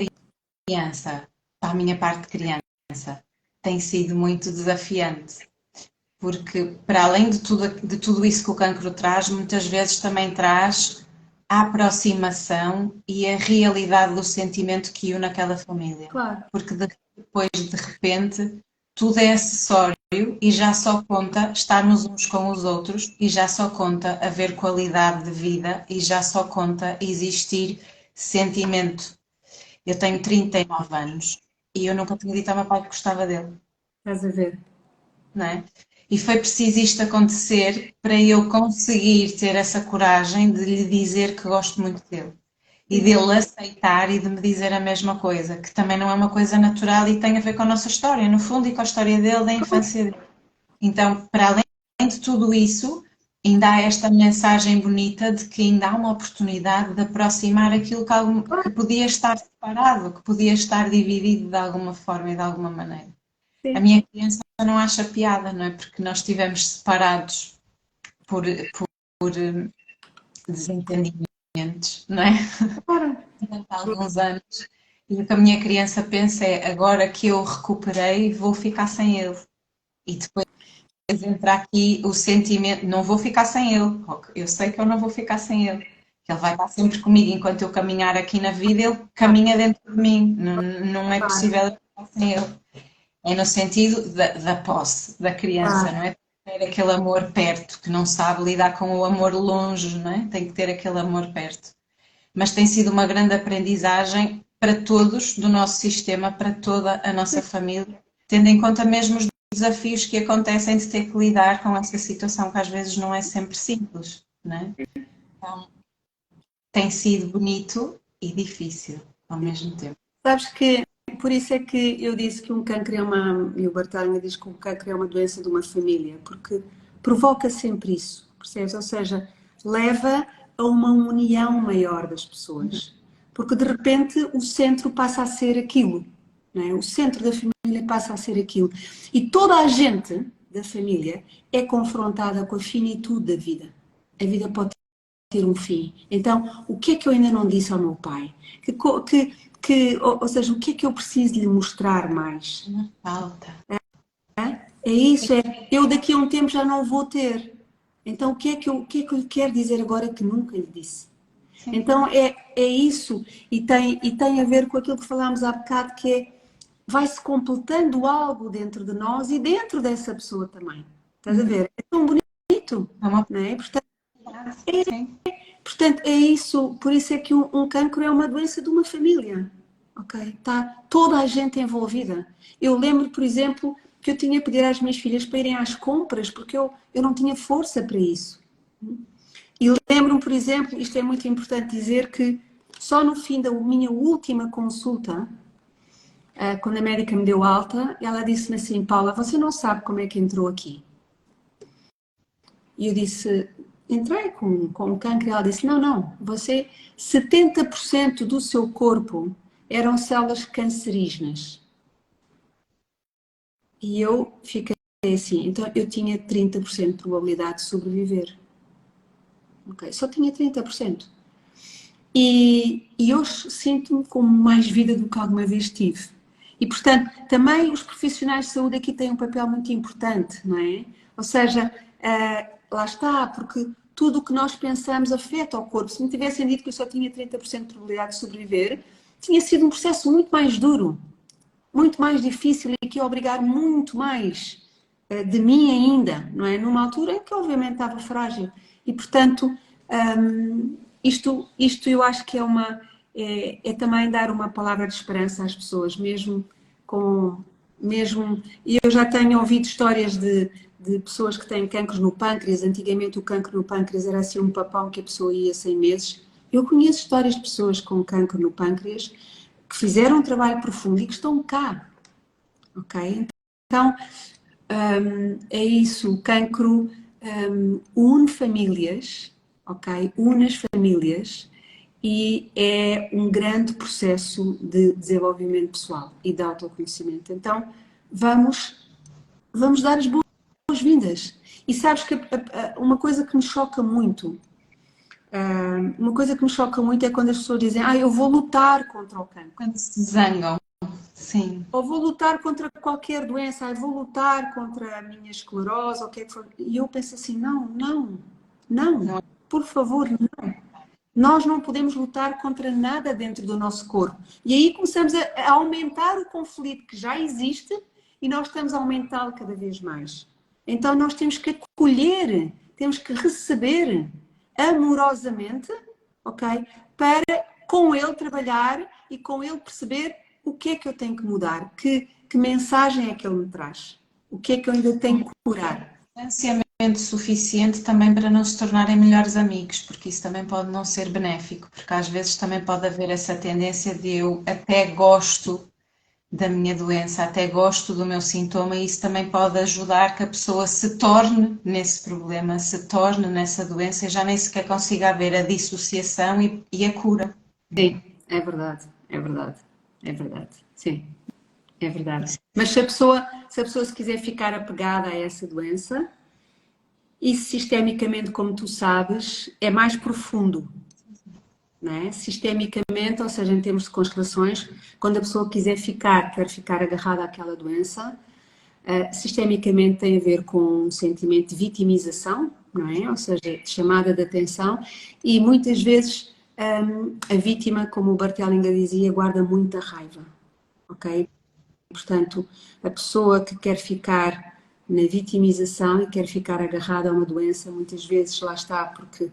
criança, para a minha parte de criança, tem sido muito desafiante porque para além de tudo isso que o cancro traz, muitas vezes também traz a aproximação e a realidade do sentimento que une aquela família. claro, Porque depois, de repente, tudo é acessório e já só conta estarmos uns com os outros e já só conta haver qualidade de vida e já só conta existir sentimento. Eu tenho 39 anos e eu nunca tinha dito ao meu pai que gostava dele, estás a ver. não é? E foi preciso isto acontecer para eu conseguir ter essa coragem de lhe dizer que gosto muito dele. E Sim, dele aceitar e de me dizer a mesma coisa, que também não é uma coisa natural e tem a ver com a nossa história, no fundo, e com a história dele, da infância dele. Então, para além de tudo isso, ainda há esta mensagem bonita de que ainda há uma oportunidade de aproximar aquilo que podia estar separado, que podia estar dividido de alguma forma e de alguma maneira. A sim, minha criança não acha piada, não é? Porque nós estivemos separados por desentendimentos, não é? claro, Durante alguns anos. E o que a minha criança pensa é: agora que eu recuperei, vou ficar sem ele. E depois entra aqui o sentimento: não vou ficar sem ele. Eu sei que eu não vou ficar sem ele. Que ele vai estar sempre comigo enquanto eu caminhar aqui na vida, ele caminha dentro de mim. Não, não é claro, possível eu ficar sem ele. É no sentido da posse da criança, claro, não é? ter aquele amor perto, que não sabe lidar com o amor longe, não é? Tem que ter aquele amor perto. Mas tem sido uma grande aprendizagem para todos do nosso sistema, para toda a nossa família, tendo em conta mesmo os desafios que acontecem de ter que lidar com essa situação que às vezes não é sempre simples, não é? Então, tem sido bonito e difícil ao mesmo tempo. Sabes que, por isso é que eu disse que um cancro é uma, e o Bartolomeu diz que um cancro é uma doença de uma família, porque provoca sempre isso, percebes? Ou seja, leva a uma união maior das pessoas, porque de repente o centro passa a ser aquilo, não é? O centro da família passa a ser aquilo. E toda a gente da família é confrontada com a finitude da vida. A vida pode ter um fim. Então, o que é que eu ainda não disse ao meu pai? Ou seja, o que é que eu preciso lhe mostrar mais? Não falta. É isso, é eu daqui a um tempo já não vou ter. Então, o que é que eu lhe quero dizer agora que nunca lhe disse? Sim. Então, é isso, e tem a ver com aquilo que falámos há bocado, que é, vai-se completando algo dentro de nós e dentro dessa pessoa também. Estás a ver? É tão bonito, É uma não é? sim. Portanto, é isso, por isso é que um cancro é uma doença de uma família, ok? Está toda a gente envolvida. Eu lembro, por exemplo, que eu tinha que pedir às minhas filhas para irem às compras, porque eu não tinha força para isso. E lembro-me, por exemplo, isto é muito importante dizer, que só no fim da minha última consulta, quando a médica me deu alta, ela disse-me assim: Paula, você não sabe como é que entrou aqui. E eu disse: entrei com câncer. E ela disse: não, você, 70% do seu corpo eram células cancerígenas. E eu fiquei assim, então eu tinha 30% de probabilidade de sobreviver. Ok, só tinha 30%. E hoje sinto-me com mais vida do que alguma vez tive. E, portanto, também os profissionais de saúde aqui têm um papel muito importante, não é? Ou seja, lá está, porque tudo o que nós pensamos afeta o corpo. Se me tivessem dito que eu só tinha 30% de probabilidade de sobreviver, tinha sido um processo muito mais duro, muito mais difícil e que ia obrigar muito mais de mim ainda, não é? Numa altura em que obviamente estava frágil. E portanto, isto eu acho que é também dar uma palavra de esperança às pessoas, e eu já tenho ouvido histórias de pessoas que têm cancros no pâncreas. Antigamente o cancro no pâncreas era assim um papão que a pessoa ia 100 meses. Eu conheço histórias de pessoas com cancro no pâncreas que fizeram um trabalho profundo e que estão cá, ok? Então, é isso, o cancro une famílias, ok? Une as famílias e é um grande processo de desenvolvimento pessoal e de autoconhecimento. Então, vamos dar as boas-vindas. E sabes que uma coisa que me choca muito, é quando as pessoas dizem: eu vou lutar contra o cancro. Quando se zangam, sim. Ou vou lutar contra qualquer doença, vou lutar contra a minha esclerose, ou o que é que for. E eu penso assim: não, por favor, não. Nós não podemos lutar contra nada dentro do nosso corpo. E aí começamos a aumentar o conflito que já existe e nós estamos a aumentá-lo cada vez mais. Então nós temos que acolher, temos que receber amorosamente, ok? Para com ele trabalhar e com ele perceber o que é que eu tenho que mudar, que mensagem é que ele me traz, o que é que eu ainda tenho que curar. Distanciamento suficiente também para não se tornarem melhores amigos, porque isso também pode não ser benéfico, porque às vezes também pode haver essa tendência de eu até gosto da minha doença, até gosto do meu sintoma, e isso também pode ajudar que a pessoa se torne nesse problema, se torne nessa doença e já nem sequer consiga haver a dissociação e a cura. Sim, é verdade, é verdade, é verdade, sim, é verdade. Mas se a pessoa se quiser ficar apegada a essa doença, e sistemicamente, como tu sabes, é mais profundo, não é? Sistemicamente, ou seja, em termos de constelações, quando a pessoa quer ficar agarrada àquela doença, sistemicamente tem a ver com um sentimento de vitimização, não é? Ou seja, de chamada de atenção, e muitas vezes a vítima, como o Barthellinger dizia, guarda muita raiva, ok? Portanto, a pessoa que quer ficar na vitimização e quer ficar agarrado a uma doença, muitas vezes lá está porque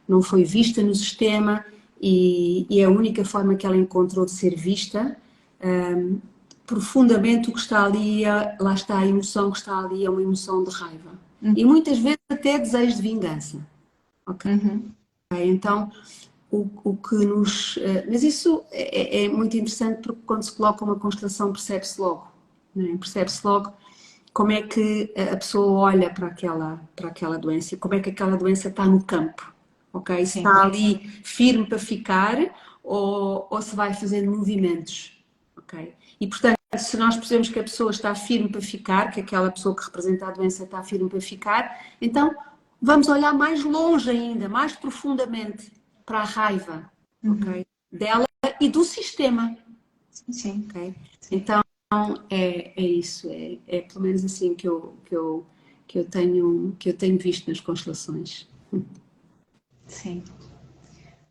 não foi vista no sistema e é a única forma que ela encontrou de ser vista. Profundamente o que está ali, lá está a emoção que está ali, é uma emoção de raiva. E muitas vezes até desejo de vingança. Ok? Então, o que nos... Mas isso é muito interessante porque quando se coloca uma constelação percebe-se logo. Né? Percebe-se logo como é que a pessoa olha para aquela doença e como é que aquela doença está no campo. Okay? Se Sim. está ali firme para ficar ou se vai fazendo movimentos. Okay? E, portanto, se nós percebemos que a pessoa está firme para ficar, que aquela pessoa que representa a doença está firme para ficar, então vamos olhar mais longe ainda, mais profundamente para a raiva, okay? Dela e do sistema. Sim. Okay? Sim. Então é isso, é pelo menos assim que eu tenho visto nas constelações. Sim.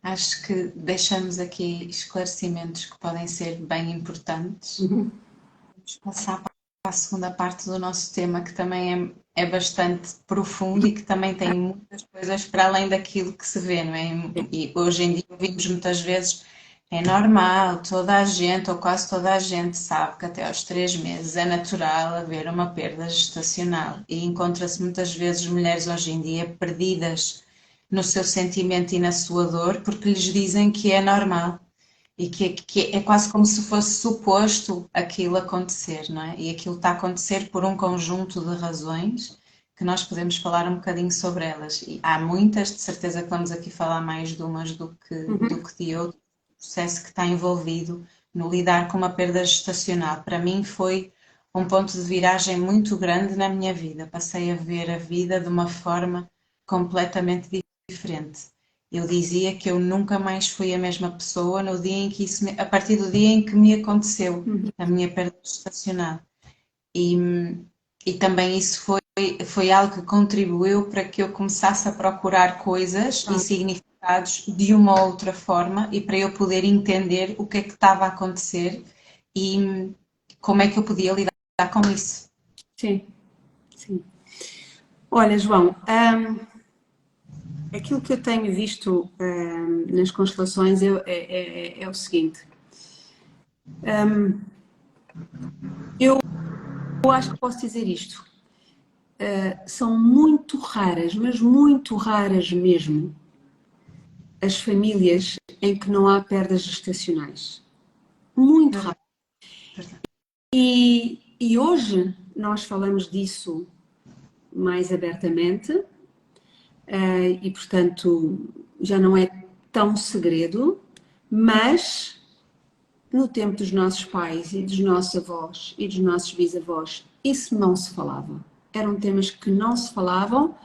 Acho que deixamos aqui esclarecimentos que podem ser bem importantes. Vamos passar para a segunda parte do nosso tema, que também é bastante profundo e que também tem muitas coisas para além daquilo que se vê, não é? E hoje em dia ouvimos muitas vezes, é normal, toda a gente, ou quase toda a gente, sabe que até aos 3 meses é natural haver uma perda gestacional. E encontra-se muitas vezes mulheres hoje em dia perdidas no seu sentimento e na sua dor, porque lhes dizem que é normal e que é quase como se fosse suposto aquilo acontecer, não é? E aquilo está a acontecer por um conjunto de razões que nós podemos falar um bocadinho sobre elas. E há muitas, de certeza que vamos aqui falar mais de umas do que de outras, o processo que está envolvido no lidar com uma perda gestacional. Para mim foi um ponto de viragem muito grande na minha vida. Passei a ver a vida de uma forma completamente diferente. Eu dizia que eu nunca mais fui a mesma pessoa no dia em que a partir do dia em que me aconteceu a minha perda gestacional. E, e também isso foi algo que contribuiu para que eu começasse a procurar coisas e significados de uma outra forma e para eu poder entender o que é que estava a acontecer e como é que eu podia lidar com isso. Sim, sim. Olha, João, aquilo que eu tenho visto nas constelações é o seguinte. Eu acho que posso dizer isto. São muito raras, mas muito raras mesmo, as famílias em que não há perdas gestacionais. Muito raras. E hoje nós falamos disso mais abertamente e, portanto, já não é tão segredo, mas no tempo dos nossos pais e dos nossos avós e dos nossos bisavós, isso não se falava. Eram temas que não se falavam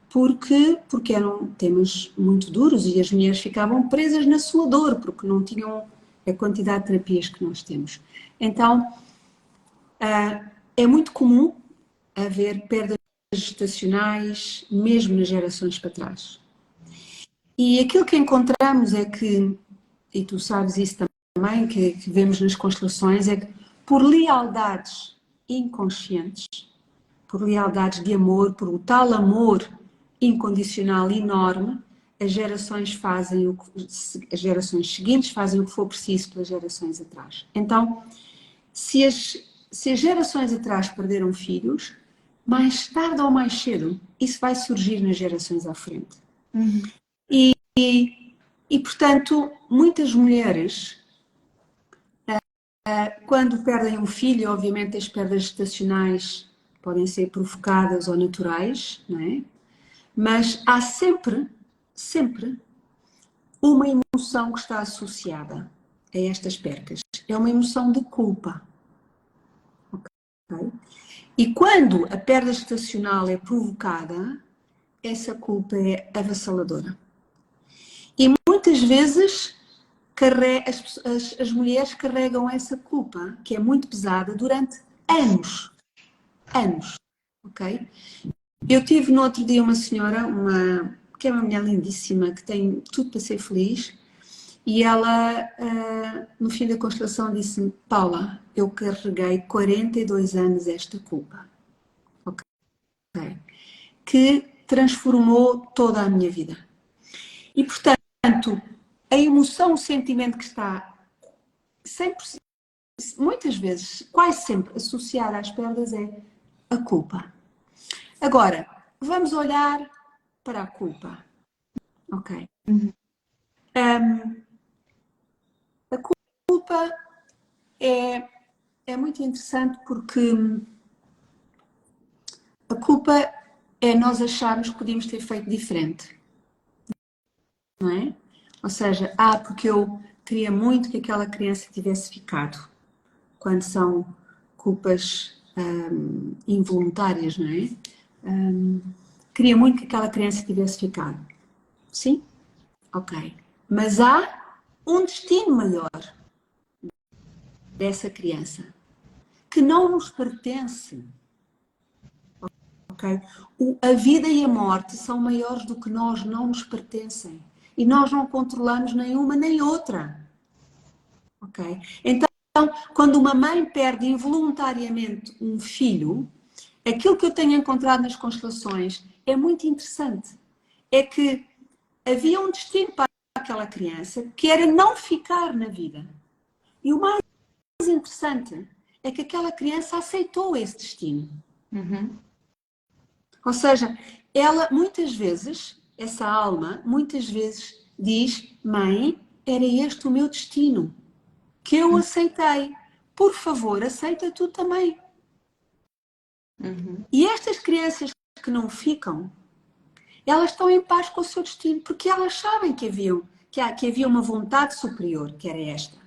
porque eram temas muito duros e as mulheres ficavam presas na sua dor, porque não tinham a quantidade de terapias que nós temos. Então, é muito comum haver perdas gestacionais, mesmo nas gerações para trás. E aquilo que encontramos é que, e tu sabes isso também, que vemos nas constelações, é que por lealdades inconscientes, por lealdades de amor, por o tal amor incondicional enorme, as gerações as gerações seguintes fazem o que for preciso pelas gerações atrás. Então, se as gerações atrás perderam filhos, mais tarde ou mais cedo, isso vai surgir nas gerações à frente. E, portanto, muitas mulheres, quando perdem um filho, obviamente as perdas gestacionais podem ser provocadas ou naturais, não é? Mas há sempre, sempre, uma emoção que está associada a estas percas. É uma emoção de culpa. Okay? E quando a perda gestacional é provocada, essa culpa é avassaladora. E muitas vezes as mulheres carregam essa culpa, que é muito pesada, durante anos. Anos. Ok? Eu tive no outro dia uma senhora, que é uma mulher lindíssima, que tem tudo para ser feliz, e ela, no fim da constelação, disse-me: Paula, eu carreguei 42 anos esta culpa. Ok? que transformou toda a minha vida. E, portanto, a emoção, o sentimento que está sempre, muitas vezes, quase sempre associada às perdas é a culpa. Agora, vamos olhar para a culpa. Ok. A culpa é muito interessante porque a culpa é nós acharmos que podíamos ter feito diferente. Não é? Ou seja, porque eu queria muito que aquela criança tivesse ficado. Quando são culpas involuntárias, não é? Queria muito que aquela criança tivesse ficado. Sim? Ok. Mas há um destino maior dessa criança que não nos pertence. Ok? A vida e a morte são maiores do que nós, não nos pertencem. E nós não controlamos nenhuma nem outra. Ok? Então, quando uma mãe perde involuntariamente um filho, aquilo que eu tenho encontrado nas constelações é muito interessante. É que havia um destino para aquela criança que era não ficar na vida. E o mais interessante é que aquela criança aceitou esse destino. Ou seja, ela muitas vezes, essa alma, muitas vezes diz: mãe, era este o meu destino, que eu aceitei. Por favor, aceita tu também. E estas crianças que não ficam, elas estão em paz com o seu destino, porque elas sabem que havia uma vontade superior, que era esta.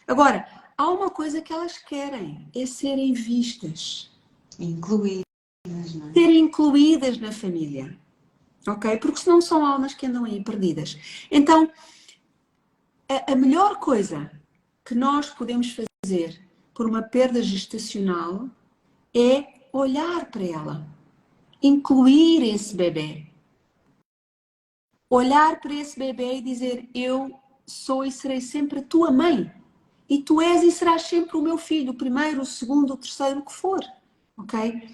Agora, há uma coisa que elas querem, é serem vistas. Incluídas, não é? Serem incluídas na família. Ok? Porque senão são almas que andam aí perdidas. Então, a melhor coisa que nós podemos fazer por uma perda gestacional é olhar para ela, incluir esse bebê. Olhar para esse bebê e dizer: eu sou e serei sempre a tua mãe. E tu és e serás sempre o meu filho, o primeiro, o segundo, o terceiro, o que for. Ok?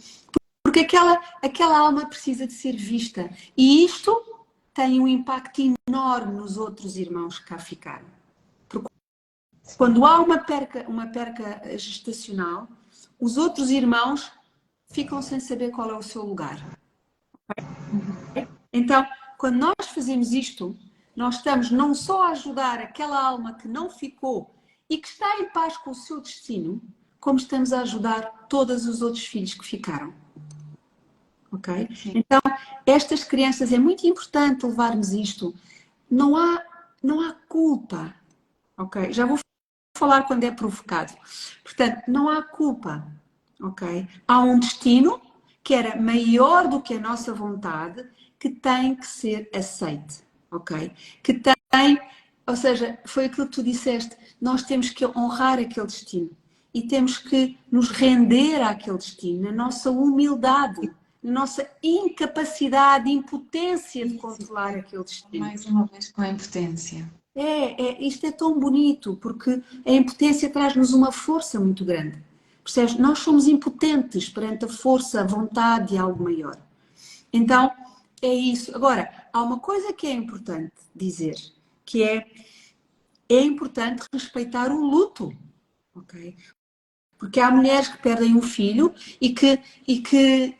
Porque aquela alma precisa de ser vista. E isto tem um impacto enorme nos outros irmãos que cá ficaram. Porque quando há uma perca gestacional, os outros irmãos ficam sem saber qual é o seu lugar. Então, quando nós fazemos isto, nós estamos não só a ajudar aquela alma que não ficou e que está em paz com o seu destino, como estamos a ajudar todos os outros filhos que ficaram. Ok? Então, estas crianças, é muito importante levarmos isto. Não há culpa. Ok? Já vou falar quando é provocado. Portanto, não há culpa. Ok? Há um destino que era maior do que a nossa vontade, que tem que ser aceite. Ok? Que tem, ou seja, foi aquilo que tu disseste, nós temos que honrar aquele destino e temos que nos render àquele destino, na nossa humildade, na nossa incapacidade, impotência de controlar aquele destino. Mais uma vez com a impotência. Isto é tão bonito, porque a impotência traz-nos uma força muito grande. Percebes? Nós somos impotentes perante a força, a vontade de algo maior. Então, é isso. Agora, há uma coisa que é importante dizer, que é importante respeitar o luto, ok? Porque há mulheres que perdem um filho e que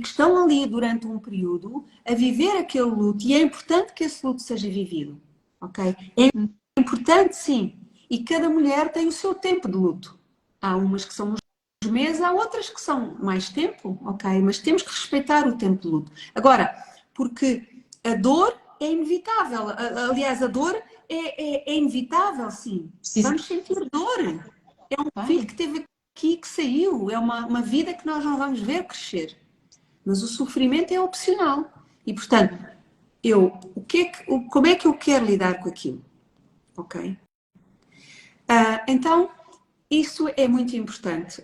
estão ali durante um período a viver aquele luto, e é importante que esse luto seja vivido, ok? É importante, sim. E cada mulher tem o seu tempo de luto. Há umas que são uns meses, há outras que são mais tempo, ok? Mas temos que respeitar o tempo de luto. Agora, porque a dor é inevitável. Aliás, a dor é inevitável, sim. Vamos sentir dor. É um filho que teve aqui, que saiu. É uma vida que nós não vamos ver crescer. Mas o sofrimento é opcional. E, portanto, como é que eu quero lidar com aquilo? Ok? Então, isso é muito importante.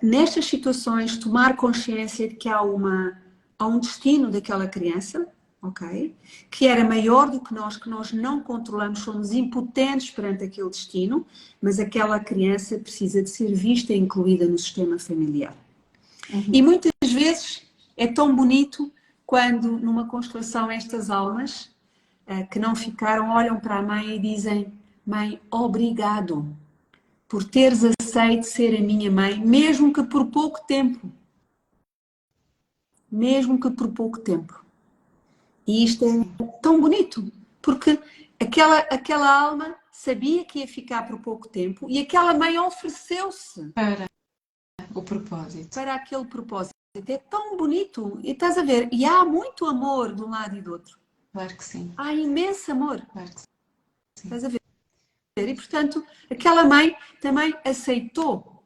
Nestas situações, tomar consciência de que há um destino daquela criança, ok? Que era maior do que nós não controlamos, somos impotentes perante aquele destino, mas aquela criança precisa de ser vista e incluída no sistema familiar. E muitas vezes é tão bonito quando numa constelação estas almas que não ficaram, olham para a mãe e dizem: mãe, obrigado por teres aceito ser a minha mãe, mesmo que por pouco tempo. Mesmo que por pouco tempo. E isto é tão bonito, porque aquela alma sabia que ia ficar por pouco tempo e aquela mãe ofereceu-se Para o propósito. para aquele propósito. É tão bonito. E estás a ver, e há muito amor de um lado e do outro. Claro que sim. Há imenso amor. Claro que sim. Estás a ver? E, portanto, aquela mãe também aceitou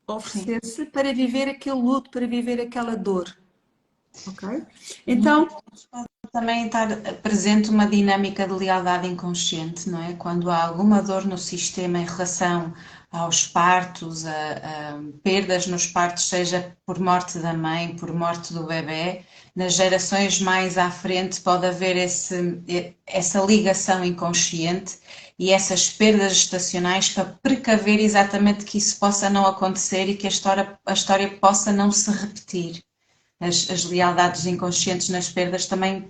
oferecer-se para viver aquele luto, para viver aquela dor. Ok? Então, Também estar presente uma dinâmica de lealdade inconsciente, não é? Quando há alguma dor no sistema em relação aos partos, a perdas nos partos, seja por morte da mãe, por morte do bebê, nas gerações mais à frente pode haver essa ligação inconsciente e essas perdas gestacionais para precaver exatamente que isso possa não acontecer e que a história possa não se repetir. As lealdades inconscientes nas perdas também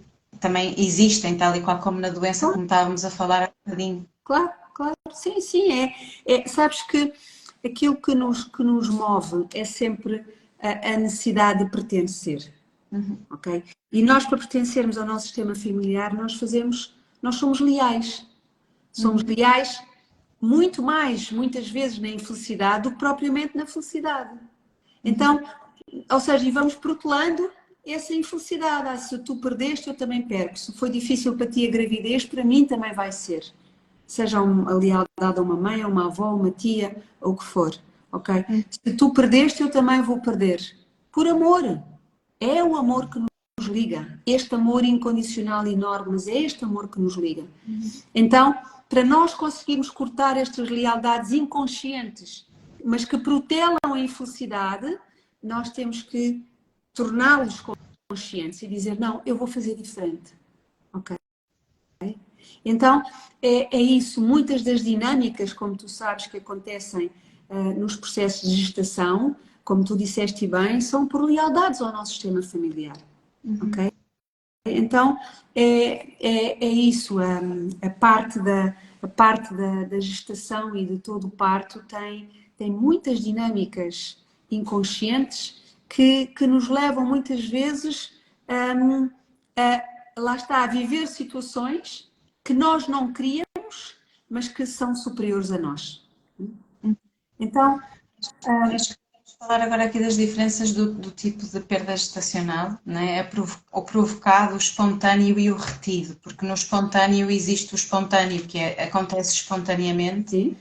existem, tal e qual como na doença, como estávamos a falar há bocadinho. claro, claro, sim, sim, sabes que aquilo que nos move é sempre a necessidade de pertencer, ok? E nós, para pertencermos ao nosso sistema familiar, nós somos leais. Somos leais muito mais, muitas vezes, na infelicidade do que propriamente na felicidade. Então, ou seja, e vamos protelando essa infelicidade. Ah, se tu perdeste, eu também perco. Se foi difícil para ti a gravidez, para mim também vai ser. Seja a lealdade a uma mãe, a uma avó, a uma tia, ou o que for. Ok? Se tu perdeste, eu também vou perder. Por amor. É o amor que nos liga. Este amor incondicional enorme, mas é este amor que nos liga. Então, para nós conseguirmos cortar estas lealdades inconscientes, mas que protelam a infelicidade, nós temos que torná-los conscientes e dizer: não, eu vou fazer diferente. Ok? Então, é isso. Muitas das dinâmicas, como tu sabes, que acontecem nos processos de gestação, como tu disseste bem, são por lealdades ao nosso sistema familiar. Ok? Então, é isso. A parte da gestação e de todo o parto tem muitas dinâmicas inconscientes que nos levam muitas vezes lá está, a viver situações que nós não queríamos, mas que são superiores a nós. Então, Acho que podemos falar agora aqui das diferenças do tipo de perda gestacional, né? O provocado, o espontâneo e o retido, porque no espontâneo existe o espontâneo, que acontece espontaneamente. sim,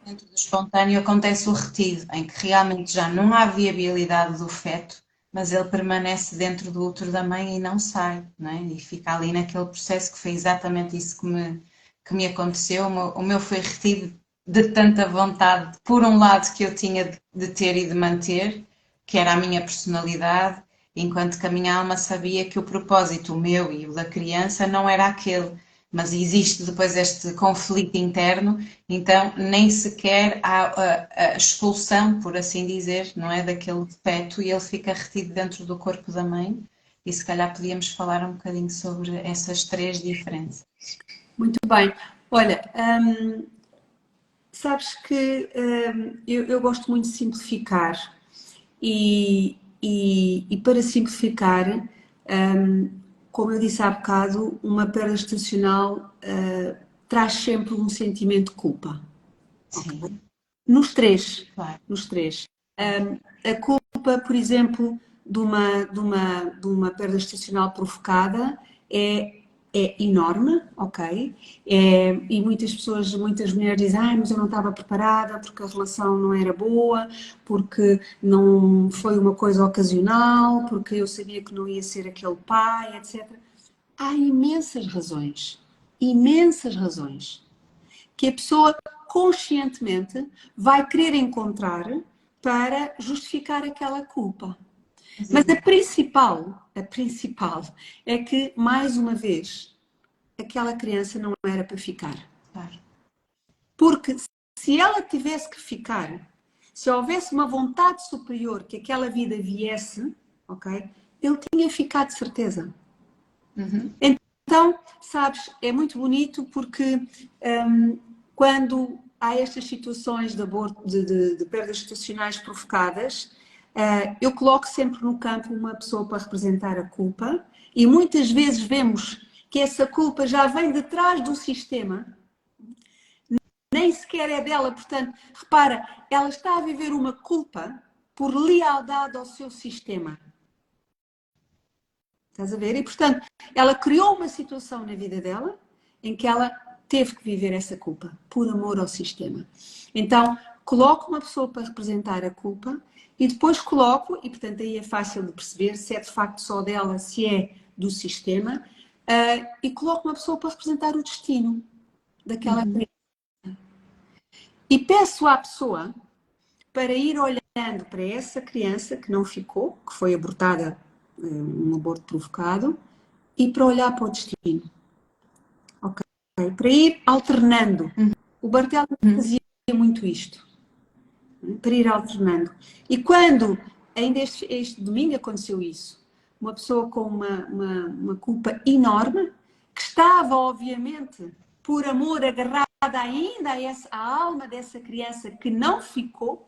Dentro do espontâneo acontece o retido, em que realmente já não há viabilidade do feto, mas ele permanece dentro do útero da mãe e não sai, não é? E fica ali naquele processo, que foi exatamente isso que me aconteceu. O meu foi retido de tanta vontade, por um lado, que eu tinha de ter e de manter, que era a minha personalidade, enquanto que a minha alma sabia que o propósito, o meu e o da criança, não era aquele. Mas existe depois este conflito interno, então nem sequer há a expulsão, por assim dizer, não é, daquele feto, e ele fica retido dentro do corpo da mãe. E se calhar podíamos falar um bocadinho sobre essas três diferenças. muito bem. Olha, sabes que eu gosto muito de simplificar e para simplificar, como eu disse há bocado, uma perda gestacional traz sempre um sentimento de culpa. Sim, Nos três, claro. nos três. A culpa, por exemplo, de uma perda gestacional provocada é enorme, ok? E muitas pessoas, muitas mulheres dizem: mas eu não estava preparada porque a relação não era boa, porque não foi uma coisa ocasional, porque eu sabia que não ia ser aquele pai, etc. Há imensas razões, que a pessoa conscientemente vai querer encontrar para justificar aquela culpa. Mas a principal é que, mais uma vez, aquela criança não era para ficar. Claro. Porque se ela tivesse que ficar, se houvesse uma vontade superior que aquela vida viesse, ok? Ele tinha ficado de certeza. Uhum. Então, sabes, é muito bonito porque quando há estas situações de aborto, de perdas gestacionais provocadas, eu coloco sempre no campo uma pessoa para representar a culpa e muitas vezes vemos que essa culpa já vem de trás do sistema, nem sequer é dela, portanto, repara, ela está a viver uma culpa por lealdade ao seu sistema. Estás a ver? E, portanto, ela criou uma situação na vida dela em que ela teve que viver essa culpa, por amor ao sistema. Então, coloco uma pessoa para representar a culpa e depois coloco, e portanto aí é fácil de perceber se é de facto só dela, se é do sistema, e coloco uma pessoa para representar o destino daquela criança. E peço à pessoa para ir olhando para essa criança que não ficou, que foi abortada, um aborto provocado, e para olhar para o destino. Ok? Para ir alternando. O Barthelme fazia muito isto. Para ir alternando. E quando, ainda este domingo aconteceu isso, uma pessoa com uma culpa enorme, que estava, obviamente, por amor, agarrada ainda à alma dessa criança que não ficou,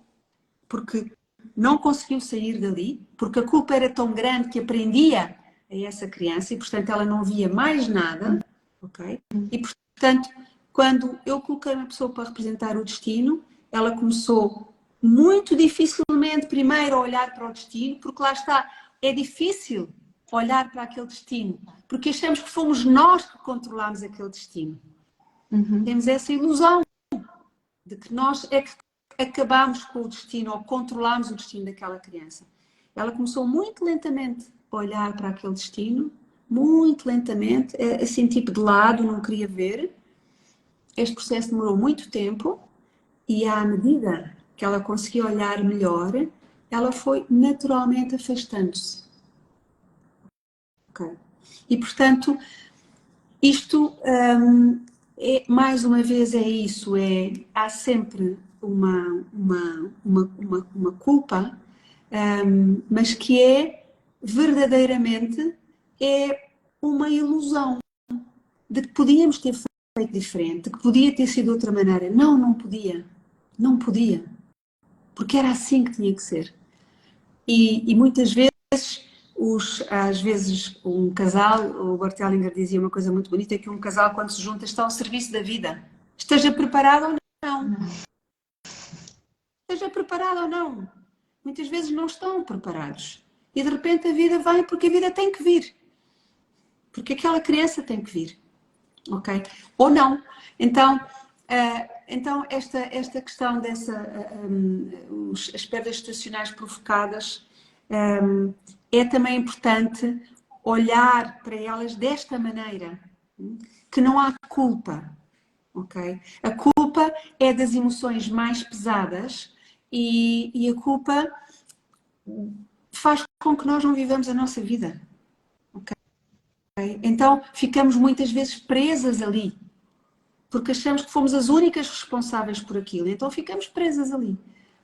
porque não conseguiu sair dali, porque a culpa era tão grande que aprendia a essa criança e, portanto, ela não via mais nada, ok? E, portanto, quando eu coloquei uma pessoa para representar o destino, ela começou muito dificilmente primeiro a olhar para o destino, porque lá está, é difícil olhar para aquele destino, porque achamos que fomos nós que controlamos aquele destino. Temos essa ilusão de que nós é que acabamos com o destino ou controlamos o destino daquela criança. Ela começou muito lentamente a olhar para aquele destino, muito lentamente, assim tipo de lado, não queria ver. Este processo demorou muito tempo e à medida que ela conseguia olhar melhor, ela foi naturalmente afastando-se. Okay? E portanto, isto mais uma vez é isso, há sempre uma culpa, mas que é verdadeiramente uma ilusão de que podíamos ter feito diferente, de que podia ter sido de outra maneira. Não, não podia. Não podia. Porque era assim que tinha que ser. E muitas vezes, às vezes, um casal, o Bart Hellinger dizia uma coisa muito bonita, que um casal, quando se junta, está ao serviço da vida. Esteja preparado ou não. Esteja preparado ou não. Muitas vezes não estão preparados. E de repente a vida vem porque a vida tem que vir. Porque aquela criança tem que vir. Ok? Ou não. Então, esta questão as perdas estacionais provocadas, é também importante olhar para elas desta maneira, que não há culpa, ok? A culpa é das emoções mais pesadas e a culpa faz com que nós não vivamos a nossa vida, ok? Então ficamos muitas vezes presas ali, porque achamos que fomos as únicas responsáveis por aquilo, então ficamos presas ali.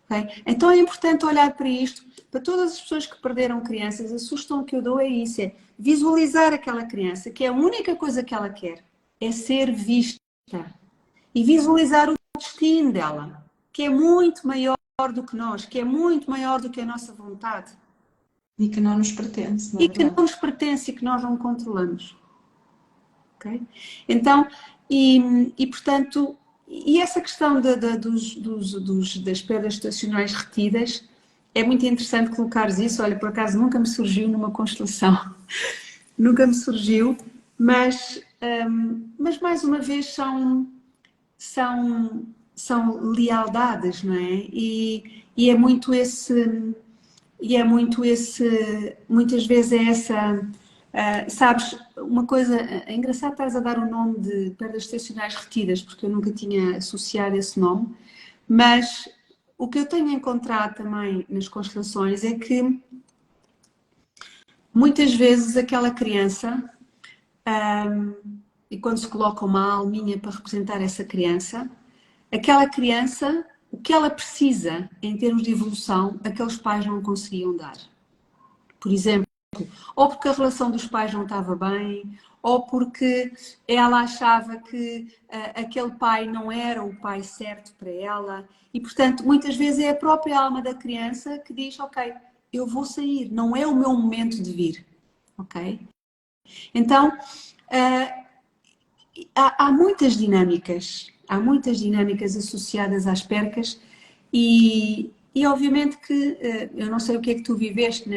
Okay? Então é importante olhar para isto, para todas as pessoas que perderam crianças, a sugestão que eu dou é isso, é visualizar aquela criança, que é a única coisa que ela quer, é ser vista. E visualizar o destino dela, que é muito maior do que nós, que é muito maior do que a nossa vontade. E que não nos pertence, não é E que não verdade? nos pertence e que nós não controlamos. Okay? Então, portanto, e essa questão das perdas estacionais retidas, é muito interessante colocares isso. Olha, por acaso nunca me surgiu numa constelação, nunca me surgiu, mas mais uma vez são lealdades, não é? E é muito esse, muitas vezes é essa. Sabes, uma coisa, é engraçado estás a dar o nome de perdas estacionais retidas, porque eu nunca tinha associado esse nome, mas o que eu tenho encontrado também nas constelações é que muitas vezes aquela criança, e quando se coloca uma alminha para representar essa criança, aquela criança, o que ela precisa em termos de evolução, aqueles pais não conseguiam dar. por exemplo, ou porque a relação dos pais não estava bem, ou porque ela achava que aquele pai não era o pai certo para ela. E, portanto, muitas vezes é a própria alma da criança que diz, ok, eu vou sair, não é o meu momento de vir, ok? Então, há há muitas dinâmicas associadas às percas e obviamente que eu não sei o que é que tu viveste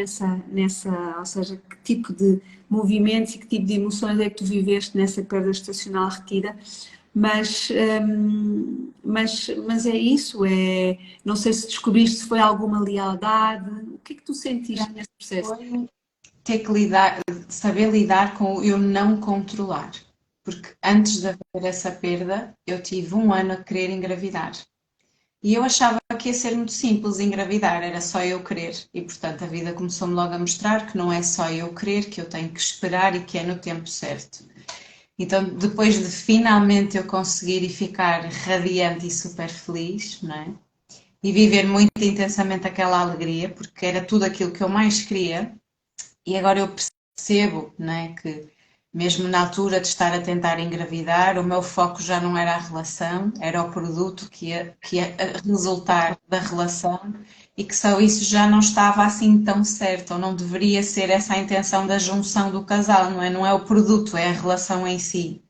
ou seja, que tipo de movimentos e que tipo de emoções é que tu viveste nessa perda estacional retida, mas, mas é isso, não sei se descobriste se foi alguma lealdade, o que é que tu sentiste nesse processo? Foi ter que lidar, saber lidar com o eu não controlar. Porque antes de haver essa perda, eu tive um ano a querer engravidar. E eu achava que ia ser muito simples engravidar, era só eu querer. E portanto a vida começou-me logo a mostrar que não é só eu querer, que eu tenho que esperar e que é no tempo certo. Então depois de finalmente eu conseguir e ficar radiante e super feliz, não é? E viver muito intensamente aquela alegria, porque era tudo aquilo que eu mais queria, e agora eu percebo, não é, que mesmo na altura de estar a tentar engravidar, o meu foco já não era a relação, era o produto que ia resultar da relação e que só isso já não estava assim tão certo, ou não deveria ser essa a intenção da junção do casal, não é? Não é o produto, é a relação em si.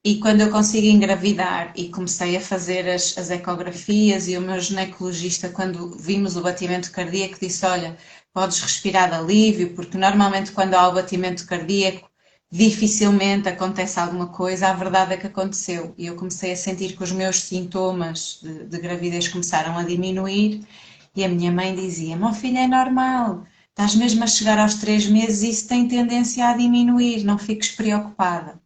E quando eu consigo engravidar e comecei a fazer as ecografias e o meu ginecologista, quando vimos o batimento cardíaco, disse, olha, podes respirar de alívio, porque normalmente quando há o batimento cardíaco, dificilmente acontece alguma coisa, a verdade é que aconteceu. E eu comecei a sentir que os meus sintomas de gravidez começaram a diminuir e a minha mãe dizia, meu filho, é normal, estás mesmo a chegar aos 3 meses e isso tem tendência a diminuir, não fiques preocupada.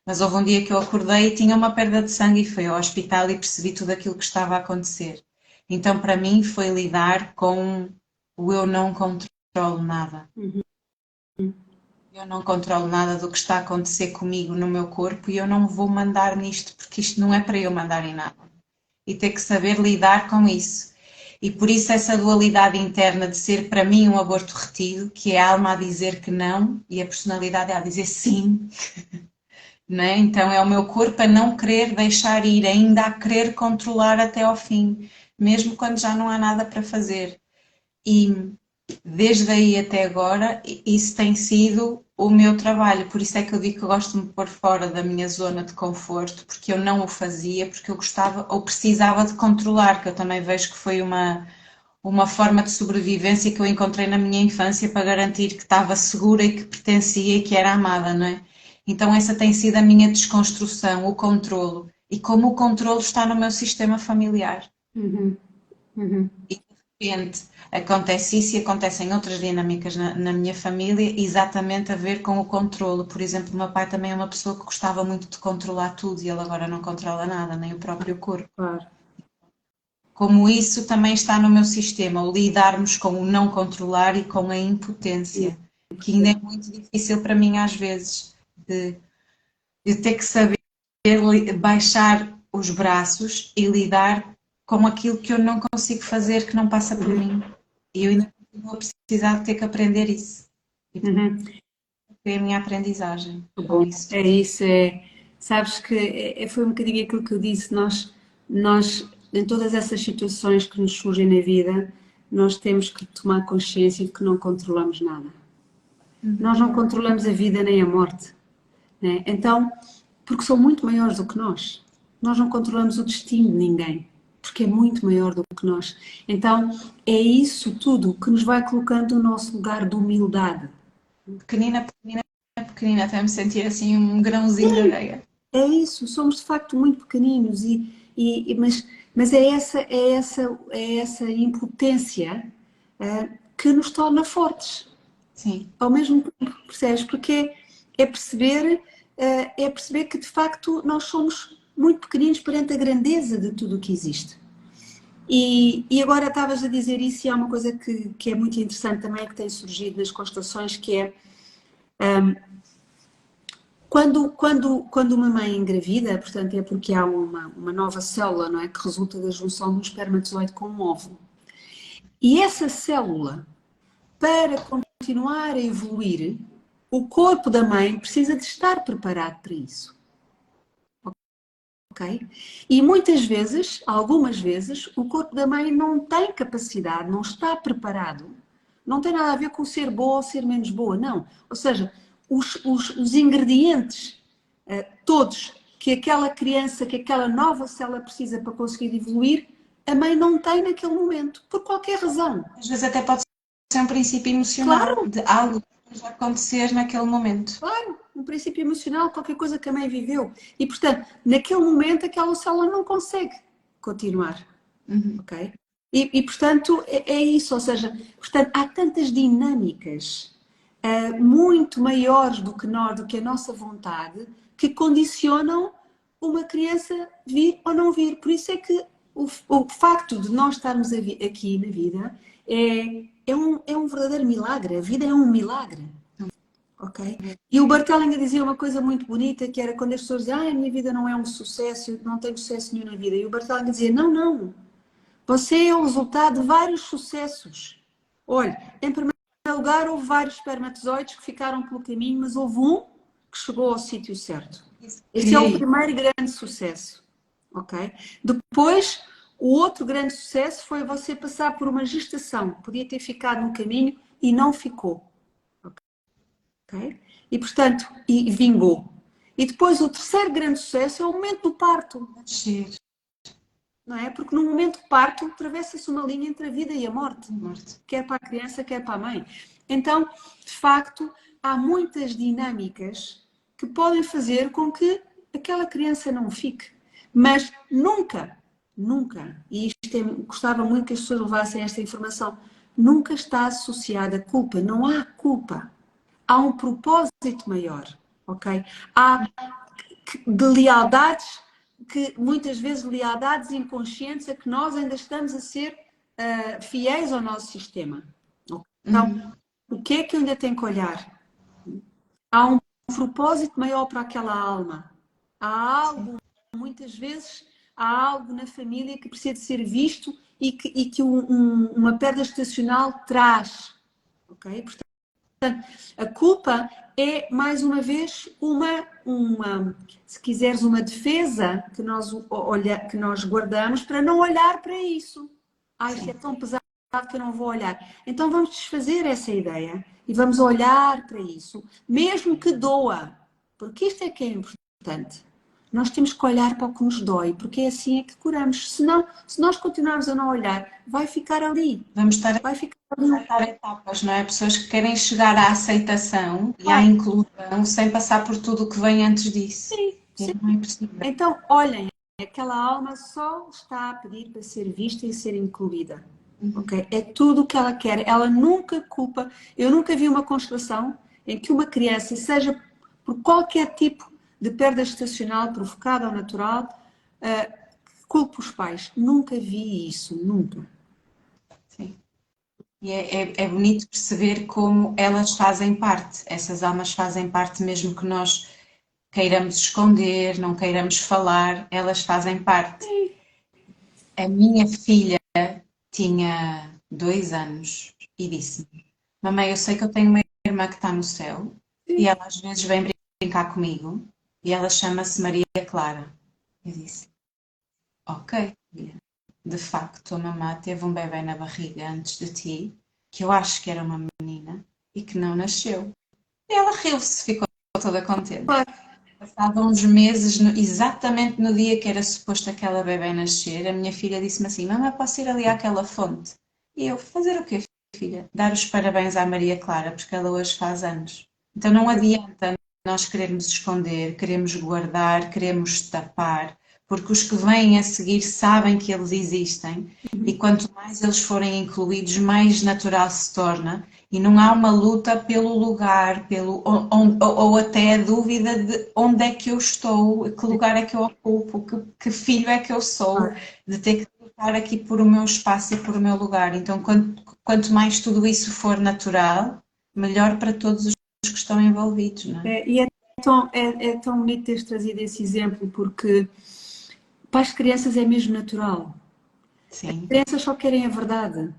Mas houve um dia que eu acordei e tinha uma perda de sangue e fui ao hospital e percebi tudo aquilo que estava a acontecer. Então, para mim, foi lidar com o eu não controlo nada. Eu não controlo nada do que está a acontecer comigo no meu corpo e eu não vou mandar nisto, porque isto não é para eu mandar em nada. E ter que saber lidar com isso. E por isso essa dualidade interna de ser para mim um aborto retido, que é a alma a dizer que não e a personalidade a dizer sim, né? Então é o meu corpo a não querer deixar ir, ainda a querer controlar até ao fim, mesmo quando já não há nada para fazer. E desde aí até agora, isso tem sido o meu trabalho. Por isso é que eu digo que eu gosto de me pôr fora da minha zona de conforto, porque eu não o fazia, porque eu gostava ou precisava de controlar, que eu também vejo que foi uma forma de sobrevivência que eu encontrei na minha infância para garantir que estava segura e que pertencia e que era amada, não é? Então essa tem sido a minha desconstrução, o controlo. E como o controlo está no meu sistema familiar. Uhum, uhum. E de repente acontece isso e acontecem outras dinâmicas na minha família, exatamente a ver com o controlo. Por exemplo, o meu pai também é uma pessoa que gostava muito de controlar tudo e ele agora não controla nada, nem o próprio corpo. Claro. Como isso também está no meu sistema, o lidarmos com o não controlar e com a impotência, que ainda é muito difícil para mim às vezes, de ter que saber baixar os braços e lidar com aquilo que eu não consigo fazer, que não passa por mim. E eu ainda continuo a precisar de ter que aprender isso. E Uhum. foi a minha aprendizagem com Bom, isso é tudo. isso, sabes que foi um bocadinho aquilo que eu disse, nós, em todas essas situações que nos surgem na vida, nós temos que tomar consciência de que não controlamos nada. Nós não controlamos a vida nem a morte, né? Então, porque são muito maiores do que nós. Nós não controlamos o destino de ninguém, porque é muito maior do que nós. Então, é isso tudo que nos vai colocando no nosso lugar de humildade. Pequenina, pequenina, pequenina, até me sentir assim um grãozinho de areia. É isso, somos de facto muito pequeninos, mas é essa impotência que nos torna fortes, Sim, ao mesmo tempo, percebes? Porque é perceber que de facto nós somos muito pequeninos perante a grandeza de tudo o que existe. E agora estavas a dizer isso e há uma coisa que é muito interessante também que tem surgido nas constelações, que é quando uma mãe engravida, portanto, é porque há uma nova célula, não é? Que resulta da junção de um espermatozoide com um óvulo. E essa célula, para continuar a evoluir, o corpo da mãe precisa de estar preparado para isso. Ok? E muitas vezes, algumas vezes, o corpo da mãe não tem capacidade, não está preparado. Não tem nada a ver com ser boa ou ser menos boa, não. Ou seja, os ingredientes, todos, que aquela criança, que aquela nova célula precisa para conseguir evoluir, a mãe não tem naquele momento, por qualquer razão. Às vezes até pode ser um princípio emocional Claro, de algo que esteja a acontecer naquele momento. claro, um princípio emocional, qualquer coisa que a mãe viveu. E, portanto, naquele momento aquela célula não consegue continuar. Ok? Portanto, é isso, ou seja, portanto, há tantas dinâmicas muito maiores do que nós, do que a nossa vontade, que condicionam uma criança vir ou não vir. Por isso é que o facto de nós estarmos aqui na vida é um verdadeiro milagre. A vida é um milagre. Ok? E o Barthelin dizia uma coisa muito bonita, que era quando as pessoas dizem, a minha vida não é um sucesso, não tenho sucesso nenhum na vida. E o Barthelin dizia, não, não. Você é o resultado de vários sucessos. Olha, em primeiro lugar, houve vários espermatozoides que ficaram pelo caminho, mas houve um que chegou ao sítio certo. Esse é o Criei. primeiro grande sucesso. Ok? Depois, o outro grande sucesso foi você passar por uma gestação. Podia ter ficado no caminho e não ficou. Ok? E, portanto, e vingou. E depois, o terceiro grande sucesso é o momento do parto. Nascer. Não é? Porque no momento do parto atravessa-se uma linha entre a vida e a morte, Morte. quer para a criança, quer para a mãe. Então, de facto, há muitas dinâmicas que podem fazer com que aquela criança não fique. Mas nunca, nunca, e gostava muito que as pessoas levassem esta informação, nunca está associada a culpa. Não há culpa. Há um propósito maior, ok? Há de lealdades que muitas vezes lealdades inconscientes a que nós ainda estamos a ser fiéis ao nosso sistema. Então, o que é que eu ainda tenho que olhar? Há um propósito maior para aquela alma. Há algo, muitas vezes, há algo na família que precisa de ser visto e que uma perda estacional traz. Ok? Portanto, a culpa é, mais uma vez, se quiseres, uma defesa que nós guardamos para não olhar para isso. Isto é tão pesado que eu não vou olhar. Então vamos desfazer essa ideia e vamos olhar para isso, mesmo que doa, porque isto é que é importante. Nós temos que olhar para o que nos dói, porque é assim é que curamos. Senão, se nós continuarmos a não olhar, vai ficar ali. Vamos estar Vai ficar a ali. saltar etapas, não é? Pessoas que querem chegar à aceitação e à Claro, inclusão sem passar por tudo o que vem antes disso. sim, E sim. não é possível. Então, olhem, aquela alma só está a pedir para ser vista e ser incluída. Ok? É tudo o que ela quer. Ela nunca culpa. Eu nunca vi uma constelação em que uma criança, seja por qualquer tipo de perda estacional, provocada ou natural, culpe os pais. Nunca vi isso, nunca. Sim. E é bonito perceber como elas fazem parte, essas almas fazem parte, mesmo que nós queiramos esconder, não queiramos falar, elas fazem parte. A minha filha tinha 2 anos e disse-me: Mamãe, eu sei que eu tenho uma irmã que está no céu e Sim. ela às vezes vem brincar comigo e ela chama-se Maria Clara. Eu disse: Ok, filha, de facto, a mamã teve um bebê na barriga antes de ti, que eu acho que era uma menina e que não nasceu. E ela riu-se, ficou toda contente. Claro. Passavam uns meses, exatamente no dia que era suposto aquela bebé nascer, a minha filha disse-me assim: Mamãe, posso ir ali àquela fonte? E eu: Fazer o quê, filha? Dar os parabéns à Maria Clara, porque ela hoje faz anos. Então não adianta nós querermos esconder, queremos guardar, queremos tapar, porque os que vêm a seguir sabem que eles existem e quanto mais eles forem incluídos, mais natural se torna e não há uma luta pelo lugar, ou até a dúvida de onde é que eu estou, que lugar é que eu ocupo, que filho é que eu sou, Claro. de ter que lutar aqui por o meu espaço e por o meu lugar. Então, quanto mais tudo isso for natural, melhor para todos os que estão envolvidos, não é? E é tão bonito teres trazido esse exemplo, porque para as crianças é mesmo natural. As Sim, crianças só querem a verdade.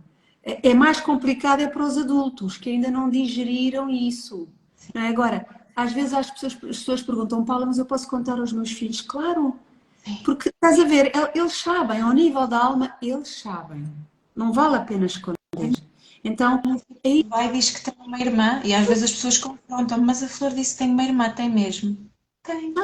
É mais complicado para os adultos que ainda não digeriram isso. Não é? Agora, às vezes as pessoas perguntam, Paula, mas eu posso contar aos meus filhos? Claro, Sim. porque estás a ver, eles sabem, ao nível da alma, eles sabem. Não vale a pena esconder. Então, aí, Vai e diz que tem uma irmã e às vezes as pessoas confrontam, mas a Flor disse que tem uma irmã, tem mesmo? Tem.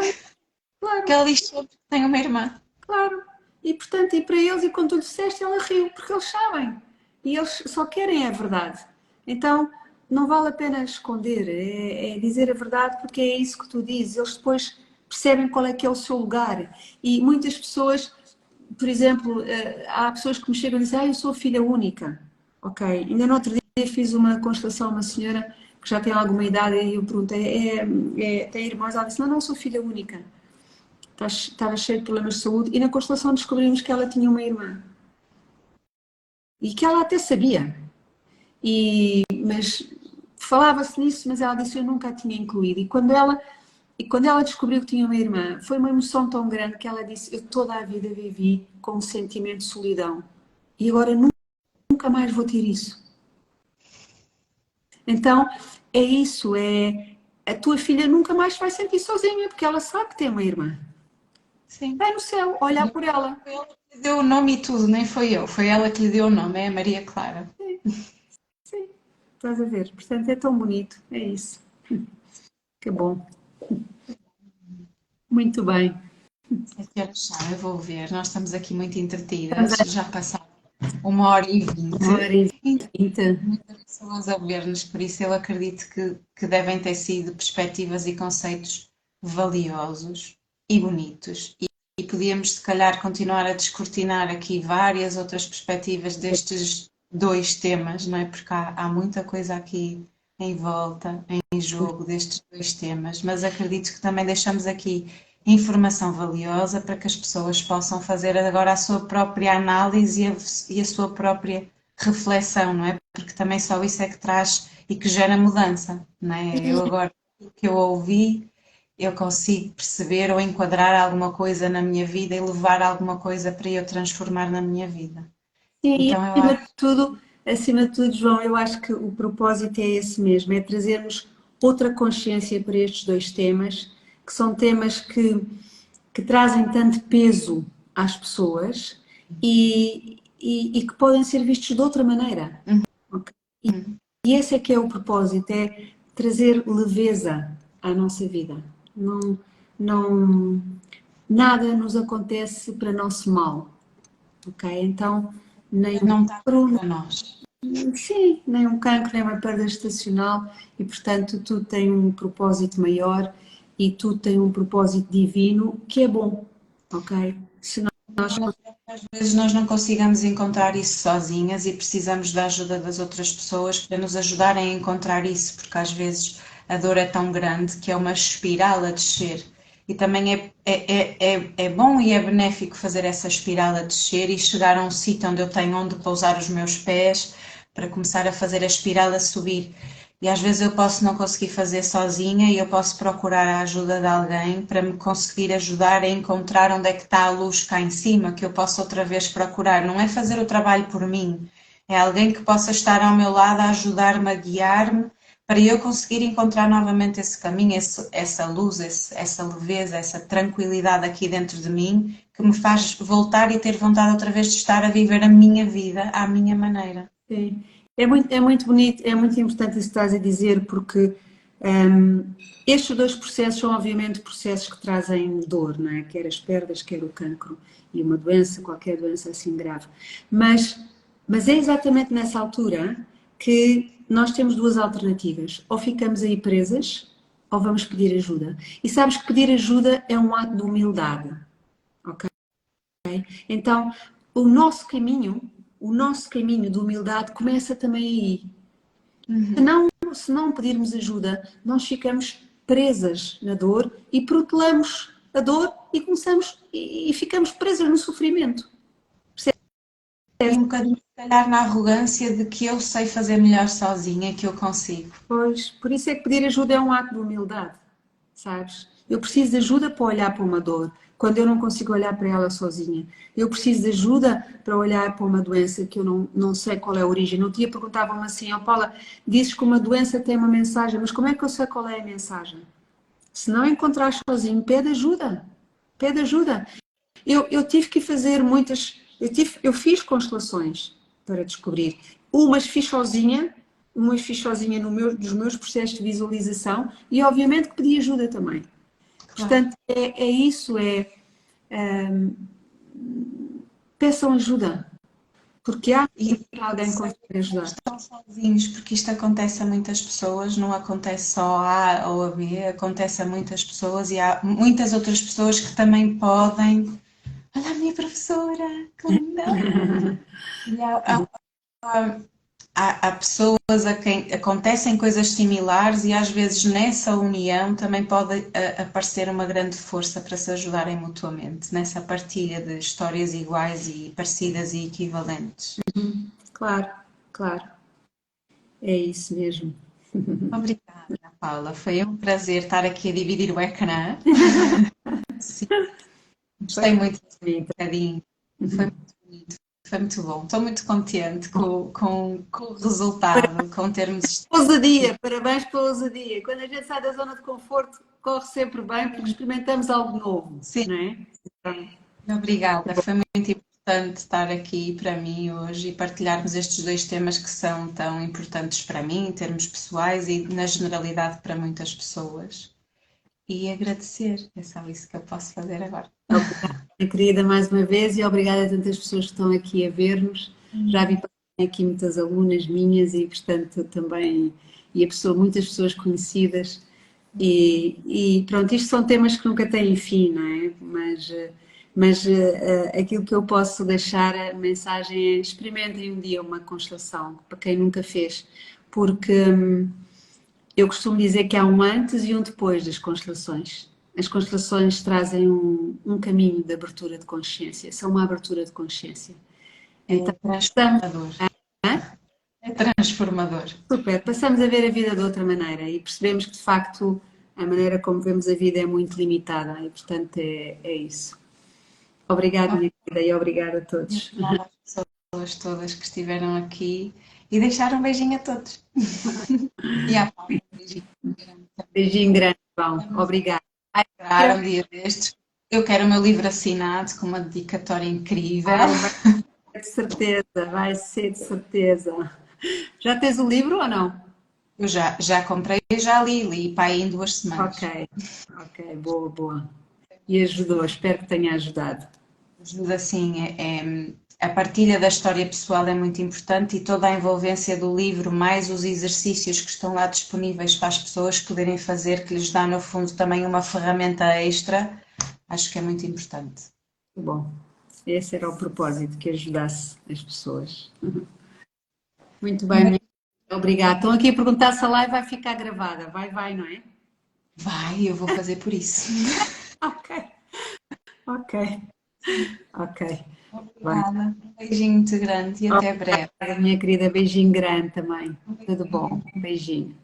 claro, Que ela diz sempre que tem uma irmã. claro. E portanto, e para eles, e quando tu lhe disseste, ela riu, porque eles sabem. E eles só querem a verdade. Então, não vale a pena esconder, é dizer a verdade, porque é isso que tu dizes. Eles depois percebem qual é que é o seu lugar. E muitas pessoas, por exemplo, há pessoas que me chegam e dizem, eu sou filha única. Ok, ainda no outro dia fiz uma constelação a uma senhora que já tem alguma idade e eu perguntei, tem irmãos? Ela disse, não, sou filha única. Estava cheia de problemas de saúde e na constelação descobrimos que ela tinha uma irmã. E que ela até sabia. Mas falava-se nisso, mas ela disse eu nunca a tinha incluído. E quando ela descobriu que tinha uma irmã, foi uma emoção tão grande que ela disse eu toda a vida vivi com um sentimento de solidão. E agora nunca mais vou ter isso. Então, é isso, a tua filha nunca mais se vai sentir sozinha, porque ela sabe que tem uma irmã. Sim. Vai no céu, olhar por ela. Foi ela que lhe deu o nome e tudo, nem foi eu. Foi ela que lhe deu o nome, é a Maria Clara. Sim, estás a ver. Portanto, é tão bonito, é isso. Que bom. Muito bem. A que horas são? Eu vou ver. Nós estamos aqui muito Estamos entretidas. a Já passaram 1h20. 1h20. Muitas pessoas a ver-nos, por isso eu acredito que devem ter sido perspectivas e conceitos valiosos e bonitos. E podíamos, se calhar, continuar a descortinar aqui várias outras perspectivas destes dois temas, não é? Porque há muita coisa aqui em volta, em jogo destes dois temas, mas acredito que também deixamos aqui informação valiosa para que as pessoas possam fazer agora a sua própria análise e a sua própria reflexão, não é? Porque também só isso é que traz e que gera mudança, não é? Eu agora, o que eu ouvi, eu consigo perceber ou enquadrar alguma coisa na minha vida e levar alguma coisa para eu transformar na minha vida. Sim, e Então eu acho acima de tudo, João, eu acho que o propósito é esse mesmo, é trazermos outra consciência para estes dois temas, que são temas que trazem tanto peso às pessoas e que podem ser vistos de outra maneira. Ok? E esse é que é o propósito, é trazer leveza à nossa vida. Não, não, nada nos acontece para nosso mal, ok? Então, nem que não está um para nós. sim, nem um cancro, nem uma perda gestacional e, portanto, tudo tem um propósito maior e tudo tem um propósito divino que é bom, ok? Se nós Às vezes nós não consigamos encontrar isso sozinhas e precisamos da ajuda das outras pessoas para nos ajudarem a encontrar isso, porque às vezes a dor é tão grande que é uma espiral a descer. E também é bom e é benéfico fazer essa espiral a descer e chegar a um sítio onde eu tenho onde pousar os meus pés para começar a fazer a espiral a subir. E às vezes eu posso não conseguir fazer sozinha e eu posso procurar a ajuda de alguém para me conseguir ajudar a encontrar onde é que está a luz cá em cima, que eu possa outra vez procurar. Não é fazer o trabalho por mim, é alguém que possa estar ao meu lado a ajudar-me, a guiar-me, para eu conseguir encontrar novamente esse caminho, essa luz, essa leveza, essa tranquilidade aqui dentro de mim, que me faz voltar e ter vontade outra vez de estar a viver a minha vida à minha maneira. sim. É muito bonito, é muito importante isso que estás a dizer, porque estes dois processos são obviamente processos que trazem dor, não é? Quer as perdas, quer o cancro e uma doença, qualquer doença assim grave. Mas é exatamente nessa altura que nós temos duas alternativas. Ou ficamos aí presas, ou vamos pedir ajuda. E sabes que pedir ajuda é um ato de humildade, ok? Então, o nosso caminho de humildade começa também aí. Se não pedirmos ajuda, nós ficamos presas na dor e protelamos a dor e começamos e ficamos presas no sofrimento. E Percebes? um bocadinho, se calhar, na arrogância de que eu sei fazer melhor sozinha, que eu consigo. Pois, por isso é que pedir ajuda é um ato de humildade, sabes? Eu preciso de ajuda para olhar para uma dor, quando eu não consigo olhar para ela sozinha. Eu preciso de ajuda para olhar para uma doença que eu não sei qual é a origem. No dia perguntavam-me assim, ó Paula, dizes que uma doença tem uma mensagem, mas como é que eu sei qual é a mensagem? Se não encontrares sozinho, pede ajuda. Pede ajuda. Eu tive que fazer muitas. Eu fiz constelações para descobrir. Umas fiz sozinha nos meus processos de visualização e, obviamente, que pedi ajuda também. Claro. Portanto, é isso, peçam ajuda, porque há E alguém que consegue não ajudar. estão sozinhos, porque isto acontece a muitas pessoas, não acontece só a A ou a B, acontece a muitas pessoas e há muitas outras pessoas que também podem. Olha a minha professora, que linda! E há pessoas a quem acontecem coisas similares e às vezes nessa união também pode aparecer uma grande força para se ajudarem mutuamente, nessa partilha de histórias iguais e parecidas e equivalentes. Claro, claro, é isso mesmo. Obrigada, Paula. Foi um prazer estar aqui a dividir o ecrã. Sim, Foi gostei muito deste bonito. bocadinho. Foi muito bonito. Foi muito bom. Estou muito contente com o resultado, com termos. Ousadia, parabéns pela ousadia. Quando a gente sai da zona de conforto, corre sempre bem porque experimentamos algo novo, Sim, não é? Então, obrigada. Foi muito importante estar aqui para mim hoje e partilharmos estes dois temas que são tão importantes para mim, em termos pessoais e na generalidade para muitas pessoas. E agradecer, é só isso que eu posso fazer agora. obrigada, minha querida, mais uma vez, e obrigada a tantas pessoas que estão aqui a ver-nos. Já vi aqui muitas alunas minhas e, portanto, também, muitas pessoas conhecidas. E pronto, isto são temas que nunca têm fim, não é? Mas aquilo que eu posso deixar a mensagem é experimentem um dia uma constelação, para quem nunca fez, porque eu costumo dizer que há um antes e um depois das constelações. As constelações trazem um caminho de abertura de consciência, são uma abertura de consciência. É Então, passamos, transformador. É transformador. super, passamos a ver a vida de outra maneira e percebemos que, de facto, a maneira como vemos a vida é muito limitada e, portanto, é isso. Obrigada, minha querida, e obrigada a todos. Obrigada às pessoas todas que estiveram aqui e deixaram um beijinho a todos. E à Paula, um beijinho grande também. Beijinho grande, João. Vamos Obrigada. esperar um dia destes. Eu quero o meu livro assinado com uma dedicatória incrível. Vai ser de certeza, vai ser de certeza. Já tens o livro ou não? Eu já comprei e já li para aí em 2 semanas. Ok, ok, boa, boa. E ajudou, espero que tenha ajudado. Ajuda assim, a partilha da história pessoal é muito importante e toda a envolvência do livro, mais os exercícios que estão lá disponíveis para as pessoas poderem fazer, que lhes dá no fundo também uma ferramenta extra, acho que é muito importante. Bom, esse era o propósito, que ajudasse as pessoas. Muito bem, minha querida, obrigada. Estão aqui a perguntar se a live vai ficar gravada. Vai, não é? Vai, eu vou fazer por isso. Ok, ok, ok. Bem, Obrigada. Um beijinho muito grande e até breve. obrigada, minha querida. Beijinho grande também. Tudo bom. Beijinho.